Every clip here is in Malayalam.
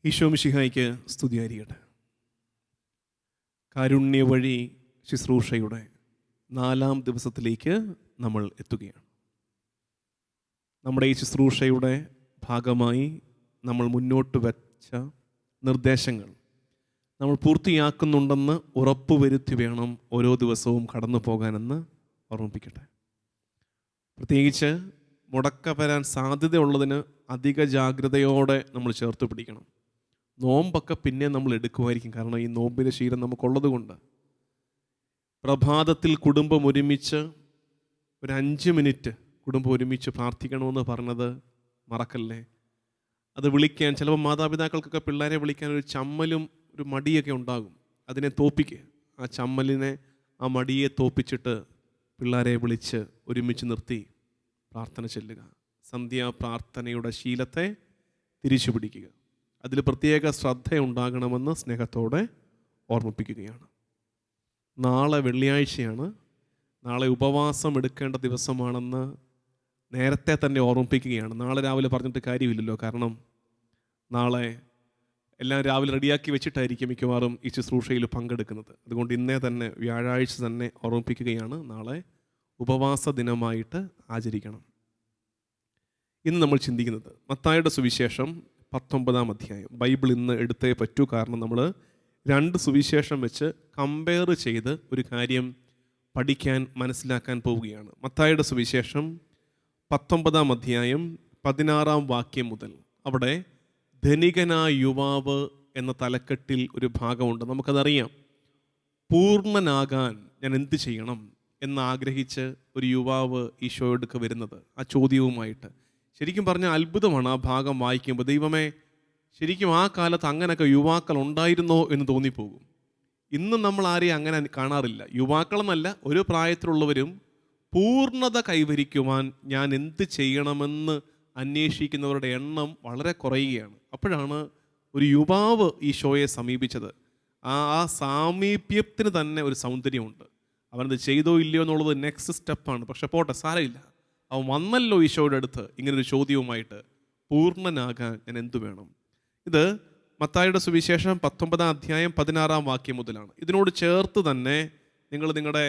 ഈശോ മിശിഹായ്ക്ക് സ്തുതിയായിരിക്കട്ടെ. കാരുണ്യ വഴി ശുശ്രൂഷയുടെ 4-ാം ദിവസത്തിലേക്ക് നമ്മൾ എത്തുകയാണ്. നമ്മുടെ ഈ ശുശ്രൂഷയുടെ ഭാഗമായി നമ്മൾ മുന്നോട്ട് വച്ച നിർദ്ദേശങ്ങൾ നമ്മൾ പൂർത്തിയാക്കുന്നുണ്ടെന്ന് ഉറപ്പുവരുത്തി വേണം ഓരോ ദിവസവും കടന്നു പോകാനെന്ന് ഓർമ്മിപ്പിക്കട്ടെ. പ്രത്യേകിച്ച് മുടക്ക വരാൻ സാധ്യതയുള്ളതിന് അധിക ജാഗ്രതയോടെ നമ്മൾ ചേർത്ത് പിടിക്കണം. നോമ്പൊക്കെ പിന്നെ നമ്മൾ എടുക്കുമായിരിക്കും, കാരണം ഈ നോമ്പിൻ്റെ ശീലം നമുക്കുള്ളത് കൊണ്ട്. പ്രഭാതത്തിൽ കുടുംബം ഒരുമിച്ച് ഒരു 5 മിനിറ്റ് കുടുംബം ഒരുമിച്ച് പ്രാർത്ഥിക്കണമെന്ന് പറഞ്ഞത് മറക്കല്ലേ. അത് വിളിക്കാൻ ചിലപ്പോൾ മാതാപിതാക്കൾക്കൊക്കെ പിള്ളേരെ വിളിക്കാൻ ഒരു ചമ്മലും ഒരു മടിയൊക്കെ ഉണ്ടാകും. അതിനെ തോപ്പിക്കുക, ആ ചമ്മലിനെ ആ മടിയെ തോപ്പിച്ചിട്ട് പിള്ളേരെ വിളിച്ച് ഒരുമിച്ച് നിർത്തി പ്രാർത്ഥന ചെല്ലുക. സന്ധ്യാ പ്രാർത്ഥനയുടെ ശീലത്തെ തിരിച്ചു പിടിക്കുക. അതിൽ പ്രത്യേക ശ്രദ്ധയുണ്ടാകണമെന്ന് സ്നേഹത്തോടെ ഓർമ്മിപ്പിക്കുകയാണ്. നാളെ വെള്ളിയാഴ്ചയാണ്. നാളെ ഉപവാസം എടുക്കേണ്ട ദിവസമാണെന്ന് നേരത്തെ തന്നെ ഓർമ്മിപ്പിക്കുകയാണ്. നാളെ രാവിലെ പറഞ്ഞിട്ട് കാര്യമില്ലല്ലോ, കാരണം നാളെ എല്ലാം രാവിലെ റെഡിയാക്കി വെച്ചിട്ടായിരിക്കും മിക്കവാറും ഈ ശുശ്രൂഷയിൽ പങ്കെടുക്കുന്നത്. അതുകൊണ്ട് ഇന്നേ തന്നെ വ്യാഴാഴ്ച തന്നെ ഓർമ്മിപ്പിക്കുകയാണ്, നാളെ ഉപവാസ ദിനമായിട്ട് ആചരിക്കണം. ഇന്ന് നമ്മൾ ചിന്തിക്കുന്നത് മത്തായിയുടെ സുവിശേഷം 19-ാം അധ്യായം. ബൈബിൾ ഇന്ന് എടുത്തേ പറ്റൂ, കാരണം നമ്മൾ 2 സുവിശേഷം വെച്ച് കമ്പയർ ചെയ്ത് ഒരു കാര്യം പഠിക്കാൻ മനസ്സിലാക്കാൻ പോവുകയാണ്. മത്തായിയുടെ സുവിശേഷം 19-ാം അധ്യായം 16-ാം വാക്യം മുതൽ. അവിടെ ധനികനായ യുവാവ് എന്ന തലക്കെട്ടിൽ ഒരു ഭാഗമുണ്ട്. നമുക്കതറിയാം. പൂർണ്ണനാകാൻ ഞാൻ എന്ത് ചെയ്യണം എന്നാഗ്രഹിച്ച് ഒരു യുവാവ് ഈശോയോടൊക്കെ വരുന്നത് ആ ചോദ്യവുമായിട്ട്. ശരിക്കും പറഞ്ഞാൽ അത്ഭുതമാണ് ആ ഭാഗം വായിക്കുമ്പോൾ. ദൈവമേ, ശരിക്കും ആ കാലത്ത് അങ്ങനെയൊക്കെ യുവാക്കൾ ഉണ്ടായിരുന്നോ എന്ന് തോന്നിപ്പോകും. ഇന്നും നമ്മൾ ആരെയും അങ്ങനെ കാണാറില്ല. യുവാക്കളെന്നല്ല, ഒരു പ്രായത്തിലുള്ളവരും പൂർണ്ണത കൈവരിക്കുവാൻ ഞാൻ എന്ത് ചെയ്യണമെന്ന് അന്വേഷിക്കുന്നവരുടെ എണ്ണം വളരെ കുറയുകയാണ്. അപ്പോഴാണ് ഒരു യുവാവ് ഈശോയെ സമീപിച്ചത്. ആ സാമീപ്യത്തിന് തന്നെ ഒരു സൗന്ദര്യമുണ്ട്. അവനത് ചെയ്തോ ഇല്ലയോ എന്നുള്ളത് നെക്സ്റ്റ് സ്റ്റെപ്പാണ്. പക്ഷെ പോട്ടെ, സാരമില്ല, അവൻ വന്നല്ലോ ഈശോയുടെ അടുത്ത് ഇങ്ങനൊരു ചോദ്യവുമായിട്ട്. പൂർണ്ണനാകാൻ ഞാൻ എന്തു വേണം? ഇത് മത്തായിയുടെ സുവിശേഷം 19-ാം അധ്യായം 16-ാം വാക്യം മുതലാണ്. ഇതിനോട് ചേർത്ത് തന്നെ നിങ്ങൾ നിങ്ങളുടെ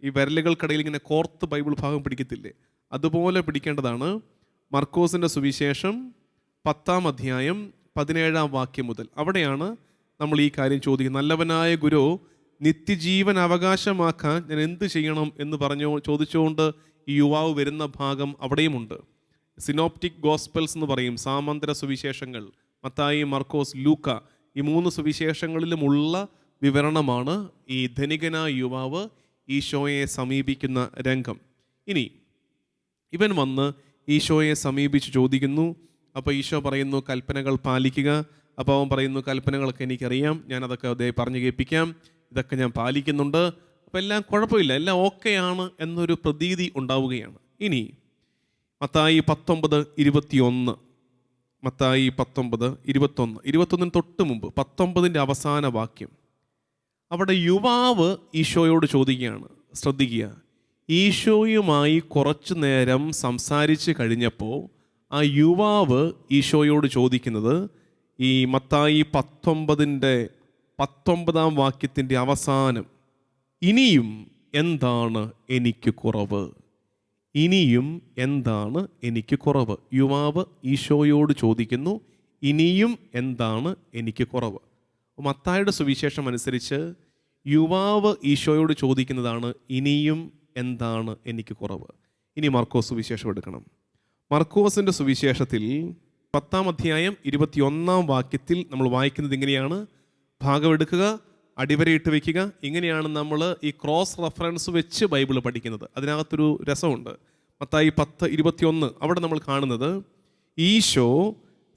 ഈ വിരലുകൾക്കിടയിൽ ഇങ്ങനെ കോർത്ത് ബൈബിൾ ഭാഗം പിടിക്കത്തില്ലേ, അതുപോലെ പിടിക്കേണ്ടതാണ്. മർക്കോസിൻ്റെ സുവിശേഷം 10-ാം അധ്യായം 17-ാം വാക്യം മുതൽ. അവിടെയാണ് നമ്മൾ ഈ കാര്യം ചോദിക്കുന്നത്. നല്ലവനായ ഗുരു, നിത്യജീവൻ അവകാശമാക്കാൻ ഞാൻ എന്ത് ചെയ്യണം എന്ന് ചോദിച്ചുകൊണ്ട് ഈ യുവാവ് വരുന്ന ഭാഗം അവിടെയുമുണ്ട്. സിനോപ്റ്റിക് ഗോസ്പെൽസ് എന്ന് പറയും, സാമന്തര സുവിശേഷങ്ങൾ. മത്തായി, മർക്കോസ്, ലൂക്ക, ഈ 3 സുവിശേഷങ്ങളിലുമുള്ള വിവരണമാണ് ഈ ധനികനായ യുവാവ് ഈശോയെ സമീപിക്കുന്ന രംഗം. ഇനി ഇവൻ വന്ന് ഈശോയെ സമീപിച്ച് ചോദിക്കുന്നു. അപ്പോൾ ഈശോ പറയുന്നു, കൽപ്പനകൾ പാലിക്കുക. അപ്പോൾ അവൻ പറയുന്നു, കൽപ്പനകളൊക്കെ എനിക്കറിയാം, ഞാനതൊക്കെ പറഞ്ഞു കേൾപ്പിക്കാം, ഇതൊക്കെ ഞാൻ പാലിക്കുന്നുണ്ട്, അപ്പോൾ എല്ലാം കുഴപ്പമില്ല, എല്ലാം ഓക്കെയാണ് എന്നൊരു പ്രതീതി ഉണ്ടാവുകയാണ്. ഇനി മത്തായി 19:21, മത്തായി 19:21 തൊട്ട് മുമ്പ് 19-ന്റെ അവസാന വാക്യം. അവിടെ യുവാവ് ഈശോയോട് ചോദിക്കുകയാണ്. ശ്രദ്ധിക്കുക, ഈശോയുമായി കുറച്ചു നേരം സംസാരിച്ച് കഴിഞ്ഞപ്പോൾ ആ യുവാവ് ഈശോയോട് ചോദിക്കുന്നത് ഈ മത്തായി 19-ന്റെ 19-ാം വാക്യത്തിൻ്റെ അവസാനം, ഇനിയും എന്താണ് എനിക്ക് കുറവ്? ഇനിയും എന്താണ് എനിക്ക് കുറവ്? യുവാവ് ഈശോയോട് ചോദിക്കുന്നു, ഇനിയും എന്താണ് എനിക്ക് കുറവ്? മത്തായിയുടെ സുവിശേഷം അനുസരിച്ച് യുവാവ് ഈശോയോട് ചോദിക്കുന്നതാണ്, ഇനിയും എന്താണ് എനിക്ക് കുറവ്. ഇനി മർക്കോസ് സുവിശേഷം എടുക്കണം. മർക്കോസിൻ്റെ സുവിശേഷത്തിൽ 10-ാം അധ്യായം 21-ാം വാക്യത്തിൽ നമ്മൾ വായിക്കുന്നത് ഇങ്ങനെയാണ്. ഭാഗം എടുക്കുക, അടിവരയിട്ട് വയ്ക്കുക. ഇങ്ങനെയാണ് നമ്മൾ ഈ ക്രോസ് റെഫറൻസ് വെച്ച് ബൈബിൾ പഠിക്കുന്നത്. അതിനകത്തൊരു രസമുണ്ട്. മത്തായി 10:21 അവിടെ നമ്മൾ കാണുന്നത്, ഈശോ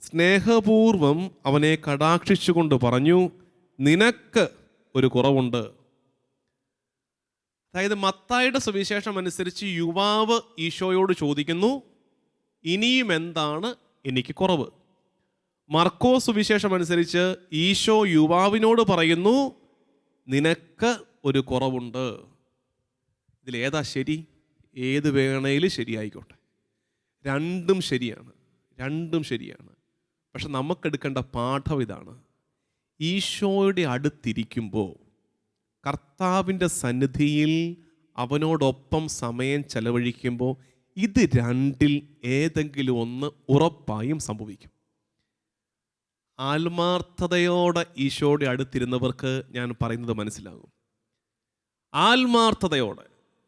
സ്നേഹപൂർവം അവനെ കടാക്ഷിച്ചുകൊണ്ട് പറഞ്ഞു, നിനക്ക് ഒരു കുറവുണ്ട്. അതായത് മത്തായിയുടെ സുവിശേഷം അനുസരിച്ച് യുവാവ് ഈശോയോട് ചോദിക്കുന്നു, ഇനിയും എന്താണ് എനിക്ക് കുറവ്? മർക്കോസ് സുവിശേഷം അനുസരിച്ച് ഈശോ യുവാവിനോട് പറയുന്നു, നിനക്ക് ഒരു കുറവുണ്ട്. ഇതിലേതാ ശരി? ഏത് വേണേലും ശരിയായിക്കോട്ടെ, രണ്ടും ശരിയാണ്. പക്ഷെ നമുക്കെടുക്കേണ്ട പാഠം ഇതാണ്. ഈശോയുടെ അടുത്തിരിക്കുമ്പോൾ, കർത്താവിൻ്റെ സന്നിധിയിൽ അവനോടൊപ്പം സമയം ചെലവഴിക്കുമ്പോൾ ഇത് രണ്ടിൽ ഏതെങ്കിലും ഒന്ന് ഉറപ്പായും സംഭവിക്കും. ആത്മാർത്ഥതയോടെ ഈശോയുടെ അടുത്തിരുന്നവർക്ക് ഞാൻ പറയുന്നത് മനസ്സിലാകും. ആത്മാർത്ഥതയോടെ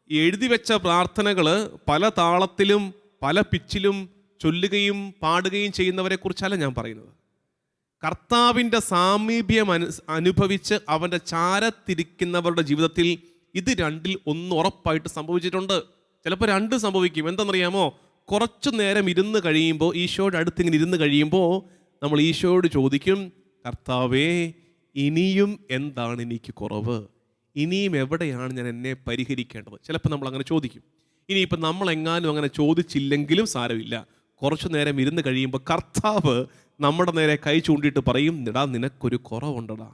എഴുതി വെച്ച പ്രാർത്ഥനകൾ പല താളത്തിലും പല പിച്ചിലും ചൊല്ലുകയും പാടുകയും ചെയ്യുന്നവരെ കുറിച്ചല്ല ഞാൻ പറയുന്നത്. കർത്താവിൻ്റെ സാമീപ്യം അനുഭവിച്ച് അവൻ്റെ ചാരത്തിരിക്കുന്നവരുടെ ജീവിതത്തിൽ ഇത് രണ്ടിൽ ഒന്ന് ഉറപ്പായിട്ട് സംഭവിച്ചിട്ടുണ്ട്. ചിലപ്പോൾ രണ്ട് സംഭവിക്കും. എന്തെന്നറിയാമോ? കുറച്ചു നേരം ഇരുന്ന് കഴിയുമ്പോൾ, ഈശോയുടെ അടുത്തിങ്ങനെ ഇരുന്ന് കഴിയുമ്പോൾ നമ്മൾ ഈശോയോട് ചോദിക്കും, കർത്താവേ, ഇനിയും എന്താണ് എനിക്ക് കുറവ്? ഇനിയും എവിടെയാണ് ഞാൻ എന്നെ പരിഹരിക്കേണ്ടത്? ചിലപ്പോൾ നമ്മൾ അങ്ങനെ ചോദിക്കും. ഇനിയിപ്പോൾ നമ്മളെങ്ങാനും അങ്ങനെ ചോദിച്ചില്ലെങ്കിലും സാരമില്ല, കുറച്ചു നേരം ഇരുന്ന് കഴിയുമ്പോൾ കർത്താവ് നമ്മുടെ നേരെ കൈ ചൂണ്ടിയിട്ട് പറയും, എടാ, നിനക്കൊരു കുറവുണ്ടടാ,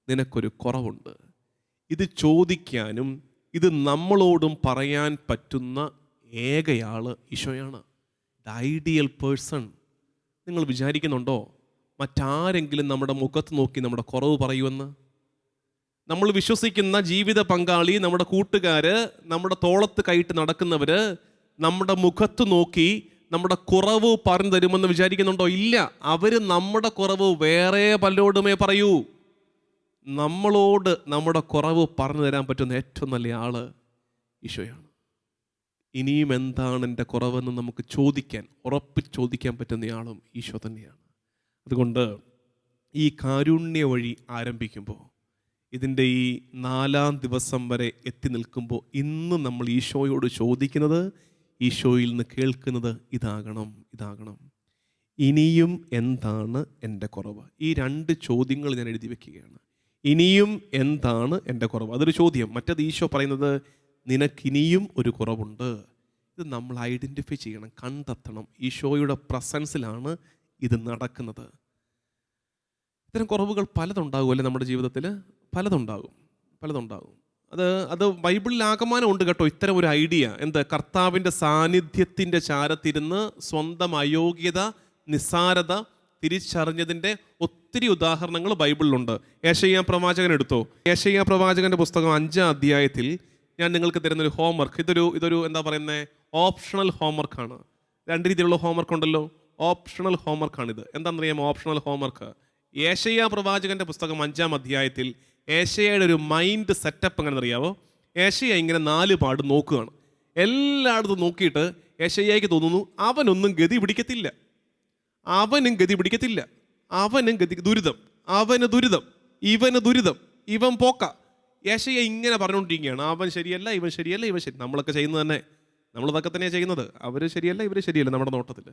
നിനക്കൊരു കുറവുണ്ട്. ഇത് ചോദിക്കാനും ഇത് നമ്മളോടും പറയാൻ പറ്റുന്ന ഏകയാള് ഈശോയാണ്. The ideal person. നിങ്ങൾ വിചാരിക്കുന്നുണ്ടോ മറ്റാരെങ്കിലും നമ്മുടെ മുഖത്ത് നോക്കി നമ്മുടെ കുറവ് പറയുമെന്ന്? നമ്മൾ വിശ്വസിക്കുന്ന ജീവിത പങ്കാളി, നമ്മുടെ കൂട്ടുകാര്, നമ്മുടെ തോളത്ത് കൈയിട്ട് നടക്കുന്നവര് നമ്മുടെ മുഖത്ത് നോക്കി നമ്മുടെ കുറവ് പറഞ്ഞു തരുമെന്ന് വിചാരിക്കുന്നുണ്ടോ? ഇല്ല. അവര് നമ്മുടെ കുറവ് വേറെ പലരോടുമേ പറയൂ. നമ്മളോട് നമ്മുടെ കുറവ് പറഞ്ഞു തരാൻ പറ്റുന്ന ഏറ്റവും നല്ല ആള് ഈശോയാണ്. ഇനിയും എന്താണ് എൻ്റെ കുറവെന്ന് നമുക്ക് ചോദിക്കാൻ, ഉറപ്പിച്ച് ചോദിക്കാൻ പറ്റുന്നയാളും ഈശോ തന്നെയാണ്. അതുകൊണ്ട് ഈ കാരുണ്യ വഴി ആരംഭിക്കുമ്പോൾ, ഇതിൻ്റെ ഈ 4-ാം ദിവസം വരെ എത്തി നിൽക്കുമ്പോൾ, ഇന്ന് നമ്മൾ ഈശോയോട് ചോദിക്കുന്നത്, ഈശോയിൽ നിന്ന് കേൾക്കുന്നത് ഇതാകണം. ഇനിയും എന്താണ് എൻ്റെ കുറവ്? ഈ 2 ചോദ്യങ്ങൾ ഞാൻ എഴുതി വെക്കുകയാണ്. ഇനിയും എന്താണ് എൻ്റെ കുറവ്? അതൊരു ചോദ്യം. മറ്റേത് ഈശോ പറയുന്നത്, നിനക്കിനിയും ഒരു കുറവുണ്ട്. ഇത് നമ്മൾ ഐഡൻറ്റിഫൈ ചെയ്യണം, കണ്ടെത്തണം. ഈശോയുടെ പ്രസൻസിലാണ് ഇത് നടക്കുന്നത്. ഇത്തരം കുറവുകൾ പലതുണ്ടാകും അല്ലേ നമ്മുടെ ജീവിതത്തിൽ? പലതുണ്ടാകും. അത് ബൈബിളിൽ ആകമാനം ഉണ്ട് കേട്ടോ, ഇത്തരം ഒരു ഐഡിയ. എന്ത്? കർത്താവിൻ്റെ സാന്നിധ്യത്തിൻ്റെ ചാരത്തിരുന്ന് സ്വന്തം അയോഗ്യത, നിസ്സാരത തിരിച്ചറിഞ്ഞതിൻ്റെ ഒത്തിരി ഉദാഹരണങ്ങൾ ബൈബിളിലുണ്ട്. യെശയ്യാ പ്രവാചകൻ എടുത്തോ. യെശയ്യാ പ്രവാചകൻ്റെ പുസ്തകം 5-ാം അധ്യായത്തിൽ ഞാൻ നിങ്ങൾക്ക് തരുന്നൊരു ഹോംവർക്ക്. ഇതൊരു എന്താ പറയുന്നത്, ഓപ്ഷണൽ ഹോംവർക്കാണ്. 2 രീതിയിലുള്ള ഹോംവർക്ക് ഉണ്ടല്ലോ. ഓപ്ഷണൽ ഹോംവർക്കാണിത്. എന്താണെന്നറിയാമോ ഓപ്ഷണൽ ഹോംവർക്ക്? യെശയ്യാ പ്രവാചകൻ്റെ പുസ്തകം 5-ാം അധ്യായത്തിൽ യെശയ്യയുടെ ഒരു മൈൻഡ് സെറ്റപ്പ് എങ്ങനെ അറിയാവോ? യെശയ്യ ഇങ്ങനെ 4 പാട് നോക്കുകയാണ്. എല്ലായിടത്തും നോക്കിയിട്ട് യെശയ്യയ്ക്ക് തോന്നുന്നു അവനൊന്നും ഗതി പിടിക്കത്തില്ല, ദുരിതം, അവന് ദുരിതം, ഇവന് ദുരിതം, ഇവൻ പോക്ക. യെശയ്യ ഇങ്ങനെ പറഞ്ഞുകൊണ്ടിരിക്കുകയാണ്, അവൻ ശരിയല്ല, ഇവൻ ശരിയല്ല, ഇവൻ ശരി. നമ്മളൊക്കെ ചെയ്യുന്നത് തന്നെ, നമ്മളതൊക്കെ തന്നെയാണ് ചെയ്യുന്നത്. അവർ ശരിയല്ല, ഇവർ ശരിയല്ല നമ്മുടെ നോട്ടത്തിൽ.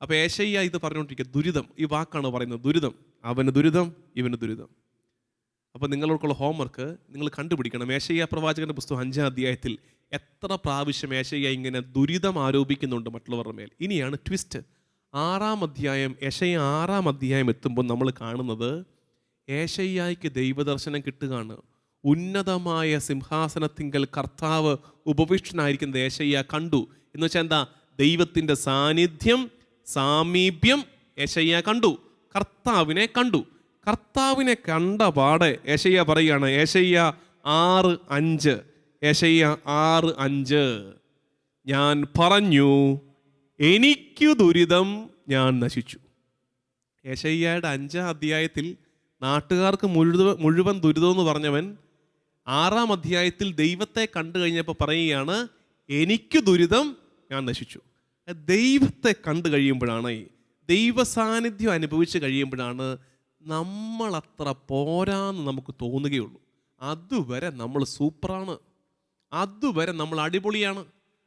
അപ്പോൾ യെശയ്യ ഇത് പറഞ്ഞുകൊണ്ടിരിക്കുക, ദുരിതം. ഈ വാക്കാണ് പറയുന്നത്, ദുരിതം, അവന് ദുരിതം, ഇവന് ദുരിതം. അപ്പോൾ നിങ്ങൾക്കുള്ള ഹോംവർക്ക് നിങ്ങൾ കണ്ടുപിടിക്കണം. യെശയ്യാ പ്രവാചകൻ്റെ പുസ്തകം 5-ാം അധ്യായത്തിൽ എത്ര പ്രാവശ്യം യെശയ്യ ഇങ്ങനെ ദുരിതം ആരോപിക്കുന്നുണ്ട് മറ്റുള്ളവരുടെ മേൽ. ഇനിയാണ് ട്വിസ്റ്റ്. 6-ാം അധ്യായം, യെശയ്യ 6-ാം അധ്യായം എത്തുമ്പോൾ നമ്മൾ കാണുന്നത് യെശയ്യായ്ക്ക് ദൈവദർശനം കിട്ടുകയാണ്. ഉന്നതമായ സിംഹാസനത്തിങ്കൽ കർത്താവ് ഉപവിഷ്ടനായിരിക്കുന്നത് യെശയ്യ കണ്ടു. എന്ന് വെച്ചാൽ എന്താ? ദൈവത്തിൻ്റെ സാന്നിധ്യം, സാമീപ്യം യെശയ്യ കണ്ടു. കർത്താവിനെ കണ്ട പാടെ യെശയ്യ പറയുകയാണ്. യെശയ്യ 6:5. യെശയ്യ 6:5. ഞാൻ പറഞ്ഞു, എനിക്കു ദുരിതം, ഞാൻ നശിച്ചു. യെശയ്യയുടെ 5-ാം അധ്യായത്തിൽ നാട്ടുകാർക്ക് മുഴുവൻ ദുരിതം എന്ന് പറഞ്ഞവൻ 6-ാം അധ്യായത്തിൽ ദൈവത്തെ കണ്ടു കഴിഞ്ഞപ്പോൾ പറയുകയാണ്, എനിക്ക് ദുരിതം, ഞാൻ നശിച്ചു. ദൈവത്തെ കണ്ടു കഴിയുമ്പോഴാണ്, ദൈവ സാന്നിധ്യം അനുഭവിച്ച് കഴിയുമ്പോഴാണ് നമ്മളത്ര പോരാന്ന് നമുക്ക് തോന്നുകയുള്ളൂ. അതുവരെ നമ്മൾ സൂപ്പറാണ്, അതുവരെ നമ്മൾ അടിപൊളിയാണ്,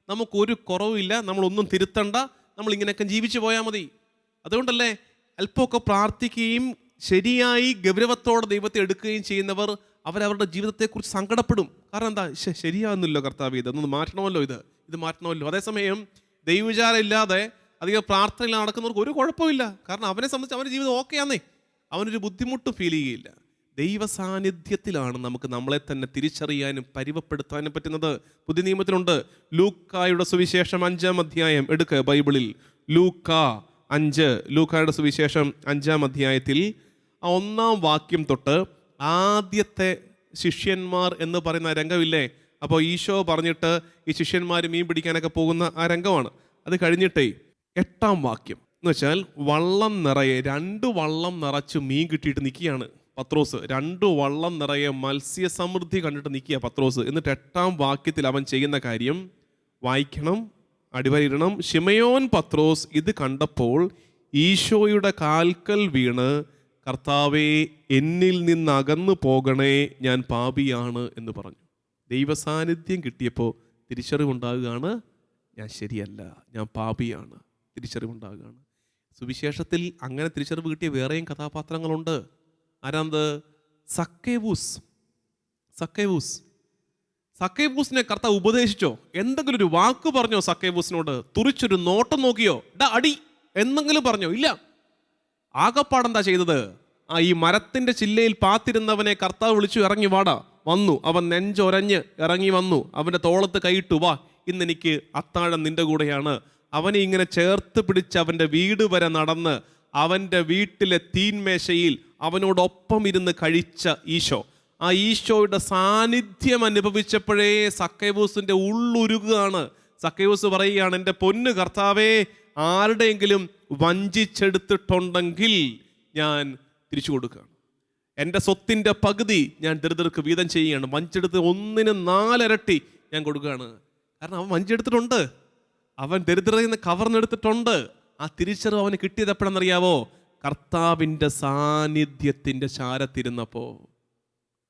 നമുക്കൊരു കുറവില്ല, നമ്മളൊന്നും തിരുത്തണ്ട, നമ്മളിങ്ങനെയൊക്കെ ജീവിച്ചു പോയാൽ മതി. അതുകൊണ്ടല്ലേ അല്പമൊക്കെ പ്രാർത്ഥിക്കുകയും ശരിയായി ഗൗരവത്തോടെ ദൈവത്തെ എടുക്കുകയും ചെയ്യുന്നവർ അവരവരുടെ ജീവിതത്തെക്കുറിച്ച് സങ്കടപ്പെടും. കാരണം എന്താ? ശരിയാകുന്നില്ലോ കർത്താവ്, ഇതൊന്ന് മാറ്റണമല്ലോ, ഇത് മാറ്റണമല്ലോ. അതേസമയം ദൈവവിചാരം ഇല്ലാതെ അധികം പ്രാർത്ഥനയിൽ നടക്കുന്നവർക്ക് ഒരു കുഴപ്പമില്ല. കാരണം അവനെ സംബന്ധിച്ച് അവൻ്റെ ജീവിതം ഓക്കെയാന്നേ, അവനൊരു ബുദ്ധിമുട്ടും ഫീൽ ചെയ്യുകയില്ല. ദൈവ സാന്നിധ്യത്തിലാണ് നമുക്ക് നമ്മളെ തന്നെ തിരിച്ചറിയാനും പരിവപ്പെടുത്താനും പറ്റുന്നത്. പുതിയ നിയമത്തിലുണ്ട്. ലൂക്കായുടെ സുവിശേഷം 5-ാം അധ്യായം എടുക്കുക ബൈബിളിൽ. ലൂക്ക 5, ലൂക്കായുടെ സുവിശേഷം 5-ാം അധ്യായത്തിൽ 1-ാം വാക്യം തൊട്ട് ആദ്യത്തെ ശിഷ്യന്മാർ എന്ന് പറയുന്ന രംഗമില്ലേ? അപ്പോൾ ഈശോ പറഞ്ഞിട്ട് ഈ ശിഷ്യന്മാർ മീൻ പിടിക്കാനൊക്കെ പോകുന്ന ആ രംഗമാണ്. അത് കഴിഞ്ഞിട്ടേ 8-ാം വാക്യം എന്ന് വെച്ചാൽ വള്ളം നിറയെ 2 വള്ളം നിറച്ച് മീൻ കിട്ടിയിട്ട് നിൽക്കുകയാണ് പത്രോസ്. 2 വള്ളം നിറയെ മത്സ്യസമൃദ്ധി കണ്ടിട്ട് നിൽക്കുക പത്രോസ്. എന്നിട്ട് 8-ാം വാക്യത്തിൽ അവൻ ചെയ്യുന്ന കാര്യം വായിക്കണം, അടിവരയിടണം. ശിമയോൻ പത്രോസ് ഇത് കണ്ടപ്പോൾ ഈശോയുടെ കാൽക്കൽ വീണ്, കർത്താവേ, എന്നിൽ നിന്ന് അകന്നു പോകണേ, ഞാൻ പാപിയാണ് എന്ന് പറഞ്ഞു. ദൈവസാന്നിധ്യം കിട്ടിയപ്പോൾ തിരിച്ചറിവുണ്ടാകുകയാണ്, ഞാൻ ശരിയല്ല, ഞാൻ പാപിയാണ്. തിരിച്ചറിവുണ്ടാകുകയാണ്. സുവിശേഷത്തിൽ അങ്ങനെ തിരിച്ചറിവ് കിട്ടിയ വേറെയും കഥാപാത്രങ്ങളുണ്ട്. ആരാന്ത്? സക്കേവൂസിനെ കർത്താവ് ഉപദേശിച്ചോ? എന്തെങ്കിലും ഒരു വാക്ക് പറഞ്ഞോ? സക്കേവൂസിനോട് തുറിച്ചൊരു നോട്ടം നോക്കിയോ? അടി എന്തെങ്കിലും പറഞ്ഞോ? ഇല്ല. ആകപ്പാടെന്താ ചെയ്തത്? ഈ മരത്തിന്റെ ചില്ലയിൽ പാത്തിരുന്നവനെ കർത്താവ് വിളിച്ചു, ഇറങ്ങി വാടാ. വന്നു. അവൻ നെഞ്ചൊരഞ്ഞ് ഇറങ്ങി വന്നു. അവന്റെ തോളത്ത് കൈയിട്ടു, വാ, ഇന്നെനിക്ക് അത്താഴം നിന്റെ കൂടെയാണ്. അവനെ ഇങ്ങനെ ചേർത്ത് പിടിച്ച് അവന്റെ വീട് വരെ നടന്ന് അവന്റെ വീട്ടിലെ തീന്മേശയിൽ അവനോടൊപ്പം ഇരുന്ന് കഴിച്ച ഈശോ, ആ ഈശോയുടെ സാന്നിധ്യം അനുഭവിച്ചപ്പോഴേ സക്കേവൂസിന്റെ ഉള്ളുരുകയാണ്. സക്കേവൂസ് പറയുകയാണ്, എൻ്റെ പൊന്ന് കർത്താവേ, ആരുടെയെങ്കിലും വഞ്ചിച്ചെടുത്തിട്ടുണ്ടെങ്കിൽ ഞാൻ തിരിച്ചു കൊടുക്കുകയാണ്. എൻ്റെ സ്വത്തിൻ്റെ പകുതി ഞാൻ ദരിദ്രർക്ക് വീതം ചെയ്യുകയാണ്. വഞ്ചെടുത്ത് 1-ന് 4 ഇരട്ടി ഞാൻ കൊടുക്കുകയാണ്. കാരണം അവൻ വഞ്ചെടുത്തിട്ടുണ്ട്, അവൻ ദരിദ്രതയിൽ നിന്ന് കവർന്നെടുത്തിട്ടുണ്ട്. ആ തിരിച്ചറിവ് അവന് കിട്ടിയത് എപ്പോഴെന്നറിയാവോ? കർത്താവിൻ്റെ സാന്നിധ്യത്തിൻ്റെ ചാരത്തിരുന്നപ്പോ.